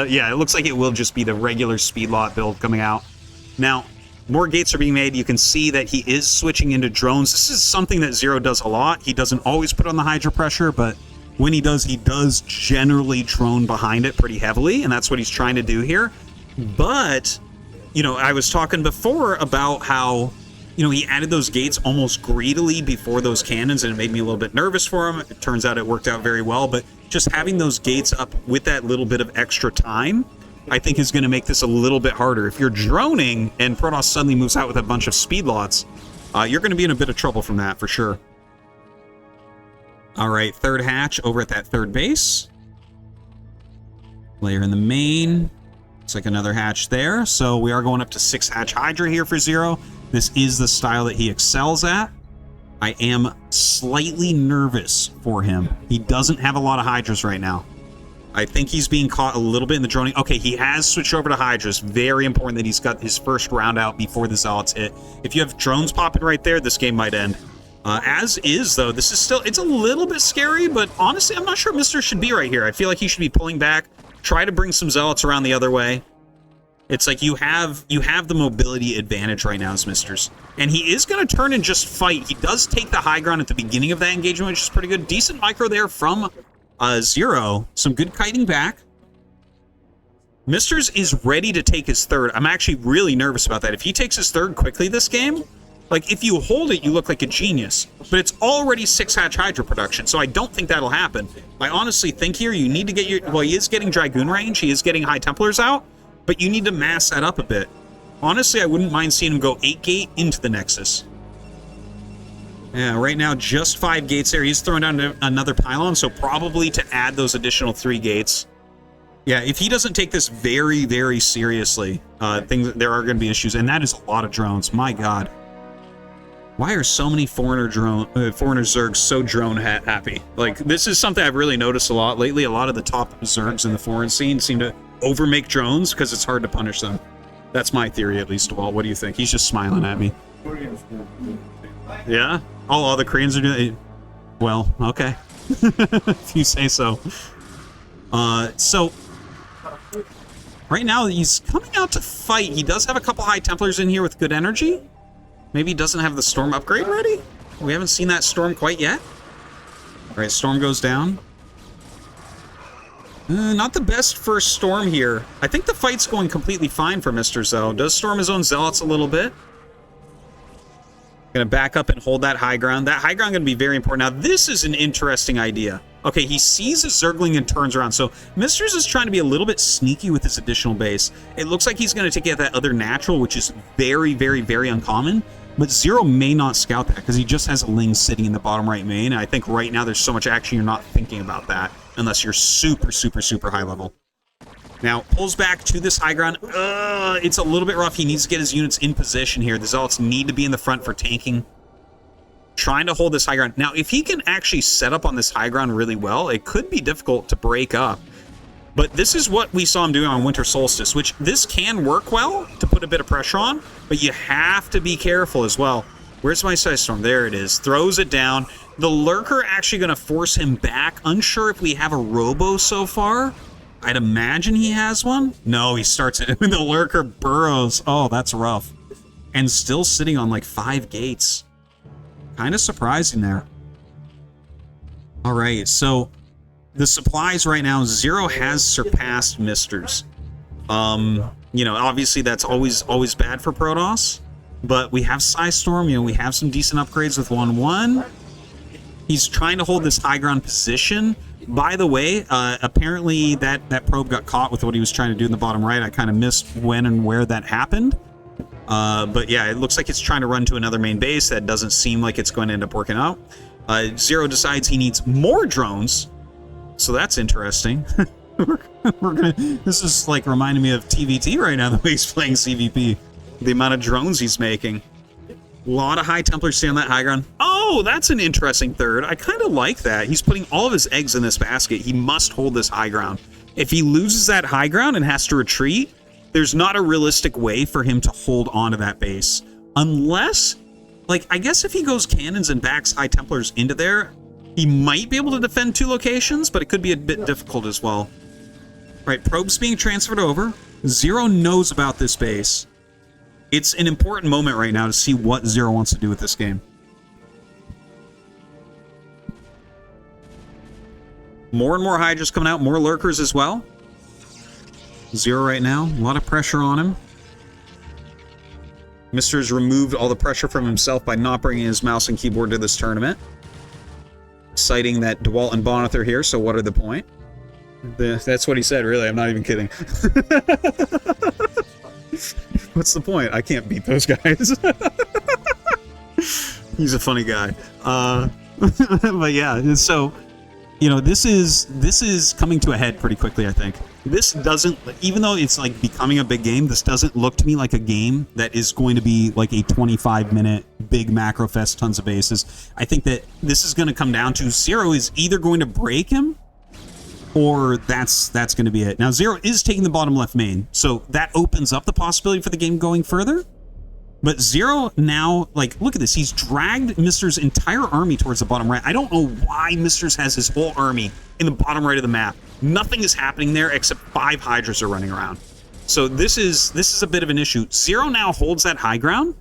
Yeah, it looks like it will just be the regular speed lot build coming out. Now, more gates are being made. You can see that he is switching into drones. This is something that Zero does a lot. He doesn't always put on the Hydra pressure, but when he does generally drone behind it pretty heavily, and that's what he's trying to do here. But, you know, I was talking before about how, you know, he added those gates almost greedily before those cannons, and it made me a little bit nervous for him. It turns out it worked out very well, but just having those gates up with that little bit of extra time, I think is going to make this a little bit harder. If you're droning and Protoss suddenly moves out with a bunch of speed lots, you're going to be in a bit of trouble from that, for sure. All right, 3rd hatch over at that 3rd base. Layer in the main. Looks like another hatch there. So we are going up to 6-hatch Hydra here for Zero. This is the style that he excels at. I am slightly nervous for him. He doesn't have a lot of Hydras right now. I think he's being caught a little bit in the droning. Okay, he has switched over to Hydras. Very important that he's got his first round out before the Zealots hit. If you have drones popping right there, this game might end. As is, though, this is still, it's a little bit scary, but honestly, I'm not sure MiStrZZZ should be right here. I feel like he should be pulling back, try to bring some Zealots around the other way. It's like you have the mobility advantage right now as MiStrZZZ. And he is going to turn and just fight. He does take the high ground at the beginning of that engagement, which is pretty good. Decent micro there from Zero. Some good kiting back. MiStrZZZ is ready to take his 3rd. I'm actually really nervous about that. If he takes his 3rd quickly this game, like, if you hold it, you look like a genius. But it's already 6-hatch Hydra production, so I don't think that'll happen. I honestly think here you need to get your... Well, he is getting Dragoon range. He is getting High Templars out. But you need to mass that up a bit. Honestly, I wouldn't mind seeing him go 8-gate into the Nexus. Yeah, right now, just 5 gates there. He's throwing down another pylon, so probably to add those additional 3 gates. Yeah, if he doesn't take this very, very seriously, there are going to be issues, and that is a lot of drones. My God. Why are so many foreigner Zergs so drone happy? Like, this is something I've really noticed a lot lately. A lot of the top Zergs in the foreign scene seem to overmake drones because it's hard to punish them. That's my theory, at least, Walt. What do you think? He's just smiling at me. Yeah? Oh, all the Koreans are doing it. Well, okay. If you say so. So, right now, he's coming out to fight. He does have a couple High Templars in here with good energy. Maybe he doesn't have the Storm upgrade ready? We haven't seen that Storm quite yet. All right, Storm goes down. Not the best first Storm here. I think the fight's going completely fine for Mr. Zo. Does Storm his own Zealots a little bit. Gonna back up and hold that high ground. That high ground gonna be very important. Now, this is an interesting idea. Okay, he sees a Zergling and turns around. So, MiStrZZZ is trying to be a little bit sneaky with his additional base. It looks like he's gonna take out that other natural, which is very, very, very uncommon. But Zero may not scout that because he just has a Ling sitting in the bottom right main. And I think right now there's so much action you're not thinking about that unless you're super, super, super high level. Now, pulls back to this high ground. It's a little bit rough. He needs to get his units in position here. The Zealots need to be in the front for tanking. Trying to hold this high ground. Now, if he can actually set up on this high ground really well, it could be difficult to break up. But this is what we saw him doing on Winter Solstice, which this can work well to put a bit of pressure on, but you have to be careful as well. Where's my Size Storm? There it is. Throws it down. The Lurker actually going to force him back. Unsure if we have a Robo so far. I'd imagine he has one. No, he starts it. The Lurker burrows. Oh, that's rough. And still sitting on like 5 gates. Kind of surprising there. All right, so the supplies right now, Zero has surpassed MiStrZZZ. You know, obviously that's always bad for Protoss, but we have Size Storm. You know, we have some decent upgrades with 1-1. He's trying to hold this high ground position. By the way, apparently that probe got caught with what he was trying to do in the bottom right. I kind of missed when and where that happened. But yeah, it looks like it's trying to run to another main base. That doesn't seem like it's going to end up working out. Zero decides he needs more drones. So that's interesting. This is like reminding me of TVT right now, the way he's playing CVP. The amount of drones he's making. A lot of High Templars stay on that high ground. Oh, that's an interesting third. I kind of like that. He's putting all of his eggs in this basket. He must hold this high ground. If he loses that high ground and has to retreat, there's not a realistic way for him to hold onto that base. Unless, like, I guess if he goes cannons and backs High Templars into there, he might be able to defend 2 locations, but it could be a bit difficult as well. Right, probes being transferred over. Zero knows about this base. It's an important moment right now to see what Zero wants to do with this game. More and more Hydras coming out, more Lurkers as well. Zero right now, a lot of pressure on him. MiStrZZZ removed all the pressure from himself by not bringing his mouse and keyboard to this tournament. Citing that DeWalt and Bonnet are here, so what are the point? That's what he said, really. I'm not even kidding. What's the point? I can't beat those guys. He's a funny guy. But yeah, so, you know, this is coming to a head pretty quickly, I think. This doesn't, even though it's like becoming a big game, this doesn't look to me like a game that is going to be like a 25-minute big macro fest, tons of bases. I think that this is going to come down to Zero is either going to break him or that's going to be it. Now, Zero is taking the bottom left main, so that opens up the possibility for the game going further. But Zero now, like, look at this. He's dragged MiStrZZZ's entire army towards the bottom right. I don't know why MiStrZZZ has his whole army in the bottom right of the map. Nothing is happening there except 5 Hydras are running around. So this is a bit of an issue. Zero now holds that high ground.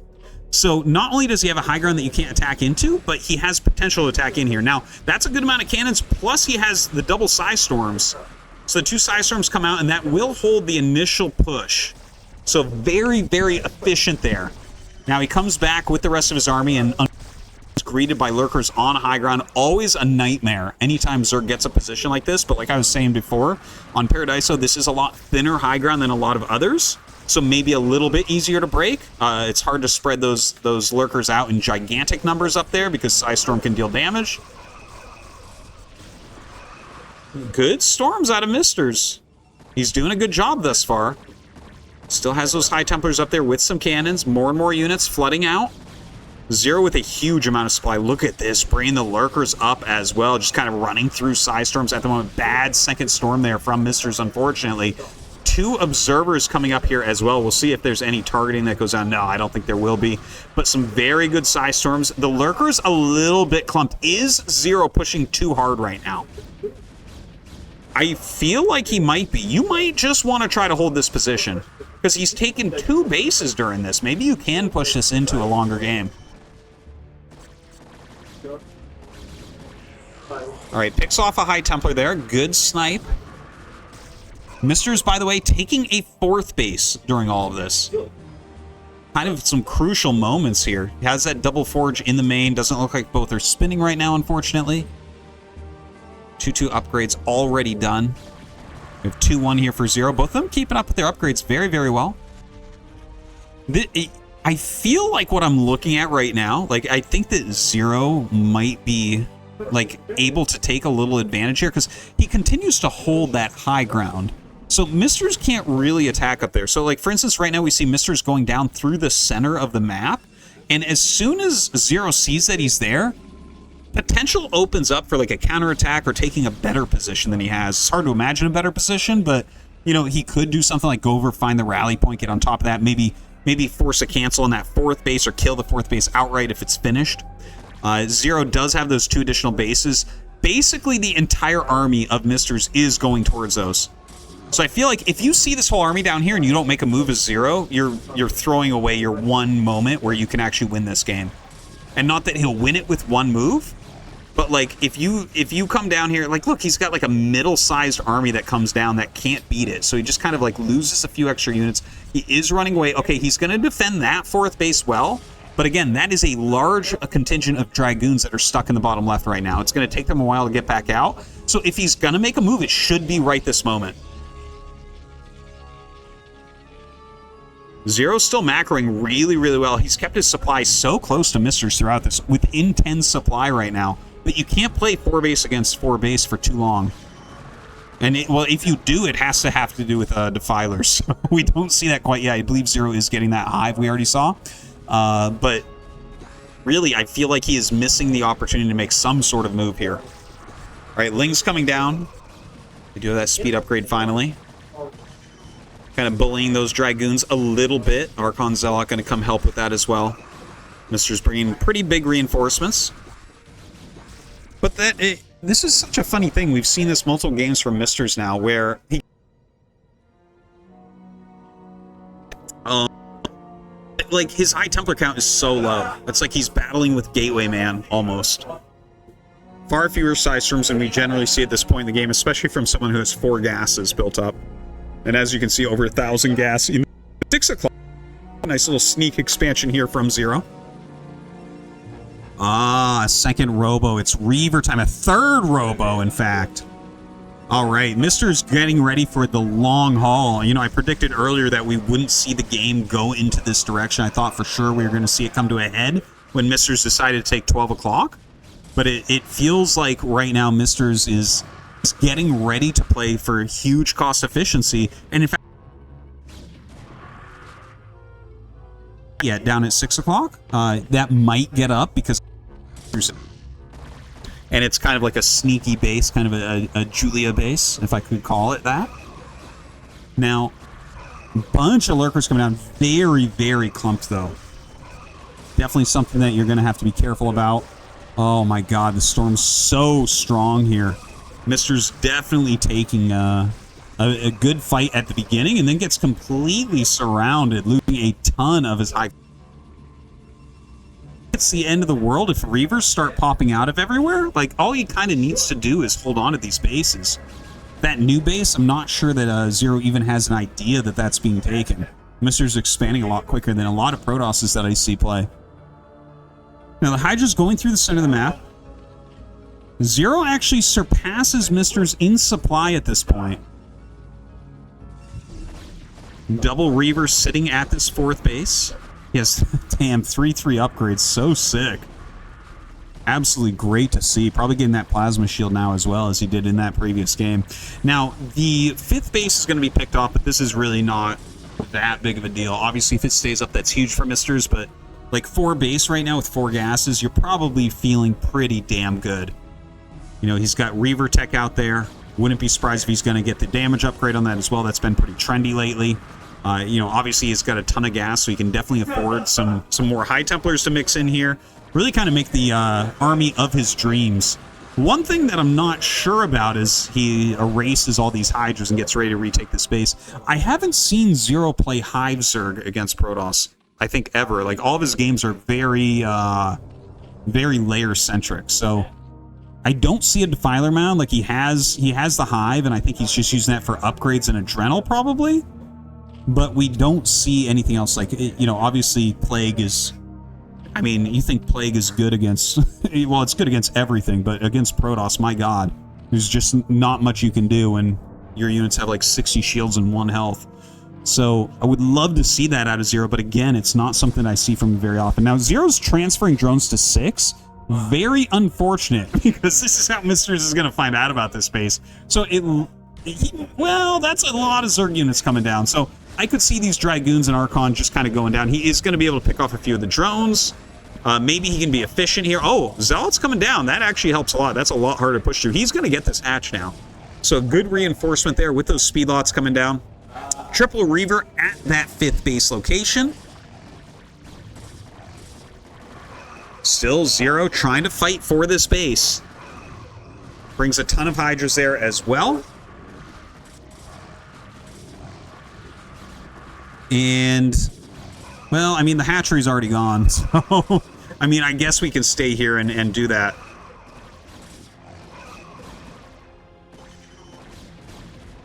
So not only does he have a high ground that you can't attack into, but he has potential to attack in here. Now, that's a good amount of cannons, plus he has the double Size Storms. So the 2 Size Storms come out, and that will hold the initial push. So very, very efficient there. Now he comes back with the rest of his army and is greeted by Lurkers on high ground. Always a nightmare anytime Zerg gets a position like this. But like I was saying before, on Paradiso, this is a lot thinner high ground than a lot of others. so maybe a little bit easier to break. It's hard to spread those lurkers out in gigantic numbers up there because Psystorm can deal damage. Good storms out of MiStrZZZ. He's doing a good job thus far. Still has those high templars up there with some cannons. More and more units flooding out. Zero with a huge amount of supply. Look at this, bringing the lurkers up as well. Just kind of running through Psystorms at the moment. Bad second storm there from MiStrZZZ, unfortunately. 2 observers coming up here as well. We'll see if there's any targeting that goes on. No, I don't think there will be. But some very good Psystorms. The lurkers a little bit clumped. Is Zero pushing too hard right now? I feel like he might be. You might just want to try to hold this position because he's taken 2 bases during this. Maybe you can push this into a longer game. All right, picks off a high Templar there. Good snipe. MiStrZZZ, by the way, taking a 4th base during all of this. Kind of some crucial moments here. He has that double forge in the main. Doesn't look like both are spinning right now, unfortunately. 2-2 upgrades already done. We have 2-1 here for Zero. Both of them keeping up with their upgrades very, very well. I feel like what I'm looking at right now, like I think that Zero might be like able to take a little advantage here because he continues to hold that high ground. So MiStrZZZ can't really attack up there. So like for instance, right now we see MiStrZZZ going down through the center of the map. And as soon as Zero sees that he's there, potential opens up for like a counterattack or taking a better position than he has. It's hard to imagine a better position, but you know, he could do something like go over, find the rally point, get on top of that, maybe force a cancel on that 4th base or kill the 4th base outright if it's finished. Zero does have those 2 additional bases. Basically, the entire army of MiStrZZZ is going towards those. So I feel like if you see this whole army down here and you don't make a move as Zero, you're throwing away your one moment where you can actually win this game. And not that he'll win it with one move, but like if you come down here, like look, he's got like a middle-sized army that comes down that can't beat it. So he just kind of like loses a few extra units. He is running away. Okay, he's going to defend that 4th base well. But again, that is a large contingent of Dragoons that are stuck in the bottom left right now. It's going to take them a while to get back out. So if he's going to make a move, it should be right this moment. Zero's still macroing really, really well. He's kept his supply so close to MiStrZZZ throughout this, within 10 supply right now. But you can't play 4 base against 4 base for too long. And well, if you do, it has to do with Defilers. We don't see that quite yet. I believe Zero is getting that hive we already saw. But really, I feel like he is missing the opportunity to make some sort of move here. All right, Ling's coming down. They do that speed upgrade finally. Kind of bullying those Dragoons a little bit. Archon Zealot going to come help with that as well. MiStrZZZ's bringing pretty big reinforcements. But this is such a funny thing. We've seen this multiple games from MiStrZZZ now where he... like his high Templar count is so low. It's like he's battling with Gateway Man almost. Far fewer Psystorms than we generally see at this point in the game, especially from someone who has 4 gases built up. And as you can see, over 1,000 gas in 6 o'clock. Nice little sneak expansion here from Zero. Ah, a second Robo. It's Reaver time. A 3rd Robo, in fact. All right, MiStrZZZ's getting ready for the long haul. You know, I predicted earlier that we wouldn't see the game go into this direction. I thought for sure we were going to see it come to a head when MiStrZZZ decided to take 12 o'clock. But it feels like right now MiStrZZZ is getting ready to play for huge cost efficiency. And in fact, yeah, down at 6 o'clock, that might get up because... And it's kind of like a sneaky base, kind of a Julia base, if I could call it that. Now, a bunch of lurkers coming down. Very, very clumped, though. Definitely something that you're going to have to be careful about. Oh, my God. The storm's so strong here. MiStrZZZ's definitely taking a good fight at the beginning and then gets completely surrounded, losing a ton of his high... It's the end of the world if Reavers start popping out of everywhere. Like, all he kind of needs to do is hold on to these bases. That new base, I'm not sure that Zero even has an idea that that's being taken. MiStrZZZ's expanding a lot quicker than a lot of Protosses that I see play. Now, the Hydra's going through the center of the map. Zero actually surpasses MiStrZZZ in supply at this point. Double Reaver sitting at this 4th base. Yes, damn, 3/3 upgrades, so sick. Absolutely great to see. Probably getting that plasma shield now as well as he did in that previous game. Now, the 5th base is going to be picked off, but this is really not that big of a deal. Obviously, if it stays up, that's huge for Misters, but like 4 base right now with 4 gases, you're probably feeling pretty damn good. You know, he's got Reaver Tech out there. Wouldn't be surprised if he's going to get the damage upgrade on that as well. That's been pretty trendy lately. You know, obviously he's got a ton of gas, so he can definitely afford some more High Templars to mix in here. Really kind of make the army of his dreams. One thing that I'm not sure about is he erases all these Hydras and gets ready to retake the space. I haven't seen Zero play Hive Zerg against Protoss, I think, ever. Like, all of his games are very layer-centric, so I don't see a Defiler Mound. Like, he has the Hive, and I think he's just using that for upgrades and Adrenal, probably. But we don't see anything else. Like, you know, obviously Plague is... I mean, you think Plague is good against... well, it's good against everything, but against Protoss, my god. There's just not much you can do, and your units have like 60 shields and 1 health. So I would love to see that out of Zero, but again, it's not something I see from him very often. Now, Zero's transferring drones to 6. Very unfortunate, because this is how MiStrZZZ is going to find out about this base. So well, that's a lot of Zerg units coming down. So I could see these Dragoons and Archon just kind of going down. He is going to be able to pick off a few of the drones. Maybe he can be efficient here. Oh, Zealot's coming down. That actually helps a lot. That's a lot harder to push through. He's going to get this hatch now. So good reinforcement there with those speed lots coming down. Triple Reaver at that 5th base location. Still Zero trying to fight for this base. Brings a ton of Hydras there as well. And, well, I mean, the hatchery's already gone, so, I mean, I guess we can stay here and do that.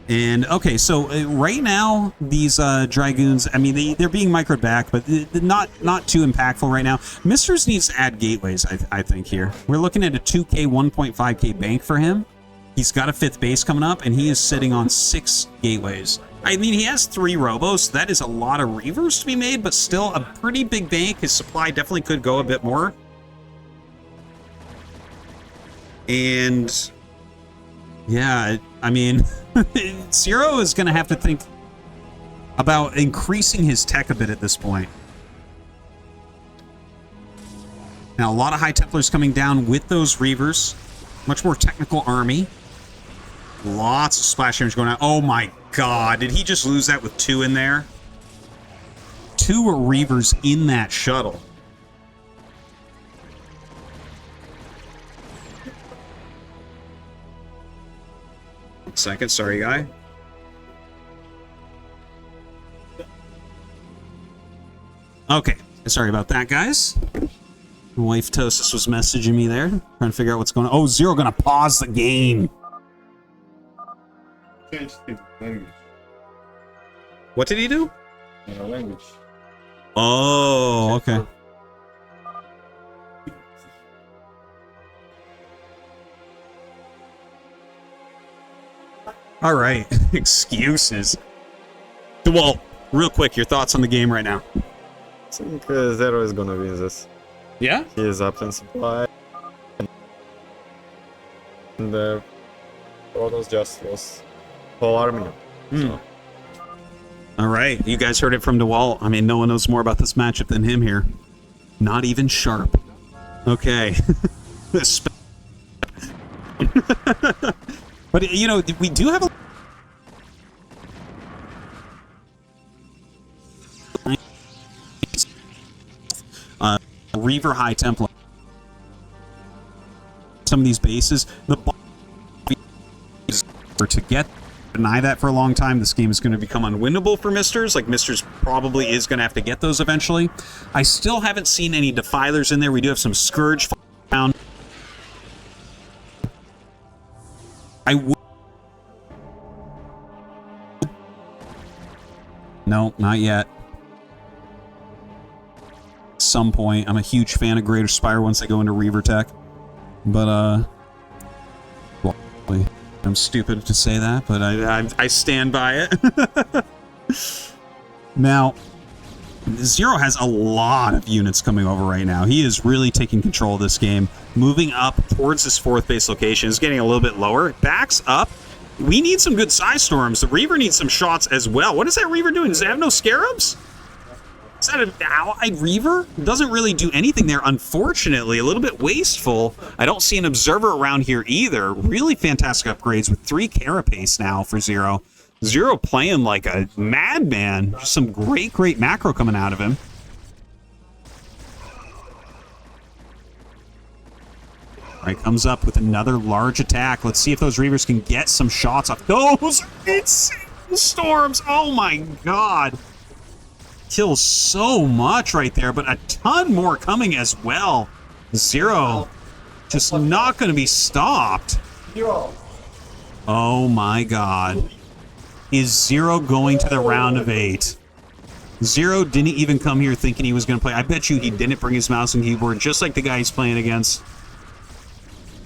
And, okay, so right now, these Dragoons, I mean, they're being microed back, but not too impactful right now. MiStrZZZ needs to add gateways, I think, here. We're looking at a 2K, 1.5K bank for him. He's got a 5th base coming up, and he is sitting on 6 gateways. I mean, he has 3 Robos. That is a lot of Reavers to be made, but still a pretty big bank. His supply definitely could go a bit more. And, yeah, I mean, Zero is going to have to think about increasing his tech a bit at this point. Now, a lot of High Templars coming down with those Reavers. Much more technical army. Lots of splash damage going on. Oh my god, did he just lose that with 2 in there? 2 Reavers in that shuttle. One second, sorry guy. Okay, sorry about that, guys. My wife Tosis was messaging me there, trying to figure out what's going on. Oh, Zero gonna pause the game.
Change the language.
What did he do?
Language.
Oh, okay. All right, excuses. Well, real quick, your thoughts on the game right now?
I think Zero is gonna win this.
Yeah?
He is up in supply. And the Protoss just lost whole army. So.
All right, you guys heard it from DeWalt. I mean, no one knows more about this matchup than him here. Not even Sharp. Okay. But, you know, we do have a Reaver High Templar. Some of these bases, the to deny that for a long time, this game is going to become unwinnable for MiStrZZZ. Like, MiStrZZZ probably is going to have to get those eventually. I still haven't seen any Defilers in there. We do have some Scourge found. No, not yet. At some point, I'm a huge fan of Greater Spire once they go into Reaver Tech. But, well, I'm stupid to say that, but I stand by it. Now, Zero has a lot of units coming over right now. He is really taking control of this game, moving up towards this 4th base location. Is getting a little bit lower. Backs up. We need some good Psy Storms. The Reaver needs some shots as well. What is that Reaver doing? Does it have no Scarabs? Is that an allied Reaver? Doesn't really do anything there, unfortunately. A little bit wasteful. I don't see an Observer around here either. Really fantastic upgrades with 3 Carapace now for Zero. Zero playing like a madman. Just some great macro coming out of him. All right, comes up with another large attack. Let's see if those Reavers can get some shots off. Those insane storms. Oh my god. Kills so much right there, but a ton more coming as well. Zero just not going to be stopped. Oh my god. Is Zero going to the round of 8? Zero didn't even come here thinking he was going to play. I bet you he didn't bring his mouse and keyboard, just like the guy he's playing against.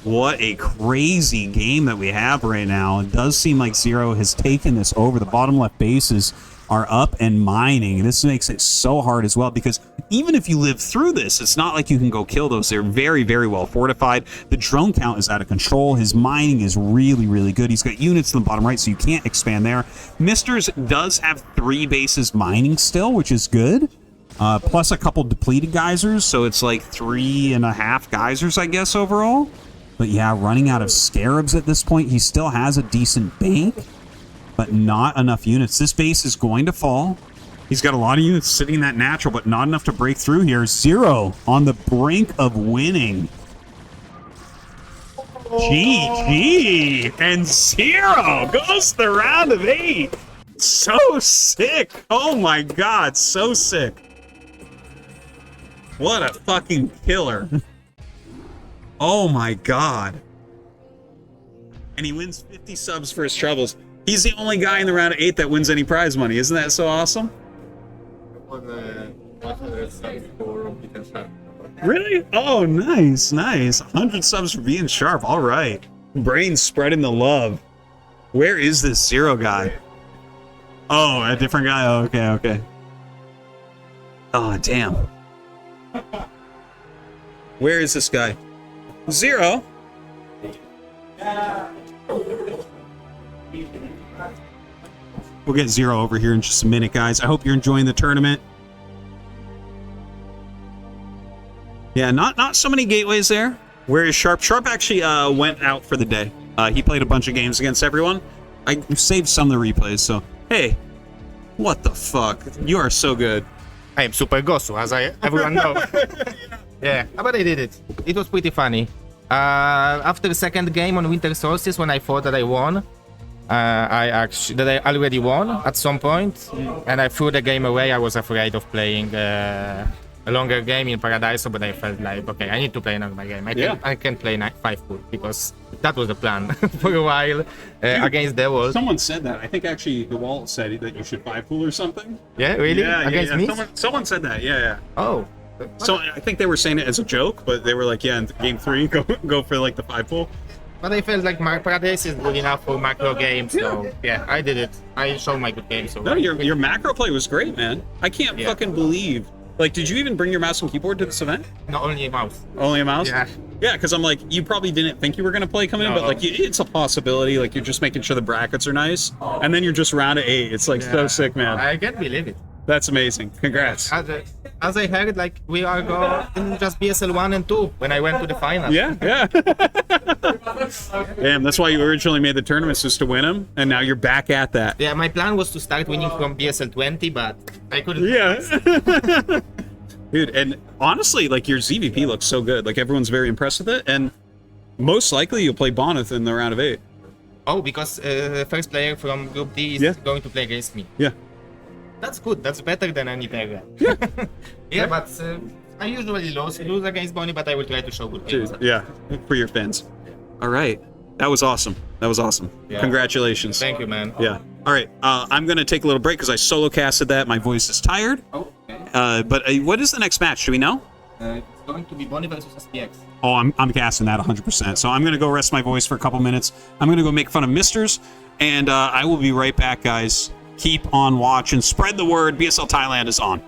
What a crazy game that we have right now. It does seem like Zero has taken this over. The bottom left bases are up and mining. This makes it so hard as well, because even if you live through this, it's not like you can go kill those. They're very well fortified. The drone count is out of control. His mining is really good. He's got units in the bottom right, so you can't expand there. MiStrZZZ does have 3 bases mining still, which is good. Plus a couple depleted geysers, so it's like 3.5 geysers, I guess, overall. But yeah, running out of Scarabs at this point. He still has a decent bank, but not enough units. This base is going to fall. He's got a lot of units sitting in that natural, but not enough to break through here. Zero on the brink of winning. GG! And Zero goes to the round of 8. So sick! Oh my god, so sick. What a fucking killer. Oh my god. And he wins 50 subs for his troubles. He's the only guy in the round of 8 that wins any prize money. Isn't that so awesome? Really? Oh, nice. 100 subs for being sharp. All right. Brain spreading the love. Where is this Zero guy? Oh, a different guy? Oh, okay. Oh, damn. Where is this guy? Zero? We'll get Zero over here in just a minute, guys. I hope you're enjoying the tournament. Yeah, not so many gateways there. Where is Sharp? Sharp actually went out for the day. He played a bunch of games against everyone. I saved some of the replays, so... Hey, what the fuck? You are so good.
I am super Gosu, as everyone knows. Yeah, but I did it. It was pretty funny. After the second game on Winter Solstice, when I thought that I won, I already won at some point, and I threw the game away. I was afraid of playing a longer game in Paradiso, but I felt like, okay, I need to play another game. I can play 5 pool, because that was the plan for a while against Devils.
Someone said that. I think actually the Walt said that you should 5 pool or something.
Yeah, really?
Yeah,
against me?
Someone said that. Yeah.
Oh.
So I think they were saying it as a joke, but they were like, yeah, in game 3, go for like the 5 pool.
But I felt like my Paradise is good enough for macro games, so yeah, I did it. I showed my good game. So
no, your macro play was great, man. I can't fucking believe. Like, did you even bring your mouse and keyboard to this event?
No, only a mouse.
Only a mouse?
Yeah.
Yeah, because I'm like, you probably didn't think you were going to play coming in, but like, it's a possibility. Like, you're just making sure the brackets are nice, and then you're just round of 8. It's like so sick, man.
I can't believe it.
That's amazing. Congrats.
As I heard, like, we are going just BSL 1 and 2 when I went to the final.
Yeah. Damn, that's why you originally made the tournaments, just to win them, and now you're back at that.
Yeah, my plan was to start winning from BSL 20, but I couldn't.
Yeah. Dude, and honestly, like, your ZVP looks so good. Like, everyone's very impressed with it, and most likely you'll play Boneth in the round of 8.
Oh, because the first player from Group D is going to play against me.
Yeah.
That's good. That's better than any player.
Yeah.
Yeah, but I usually lose against Bonnie, but I will try to show good games.
Yeah, for your fans. All right. That was awesome.
Yeah.
Congratulations.
Thank you, man.
Yeah. All right. I'm going to take a little break because I solo casted that. My voice is tired.
Oh, okay.
But what is the next match? Do we know?
It's going to be Bonnie versus SPX.
Oh, I'm casting that 100%. So I'm going to go rest my voice for a couple minutes. I'm going to go make fun of MiStrZZZ, and I will be right back, guys. keep on watch and spread the word. BSL Thailand is on.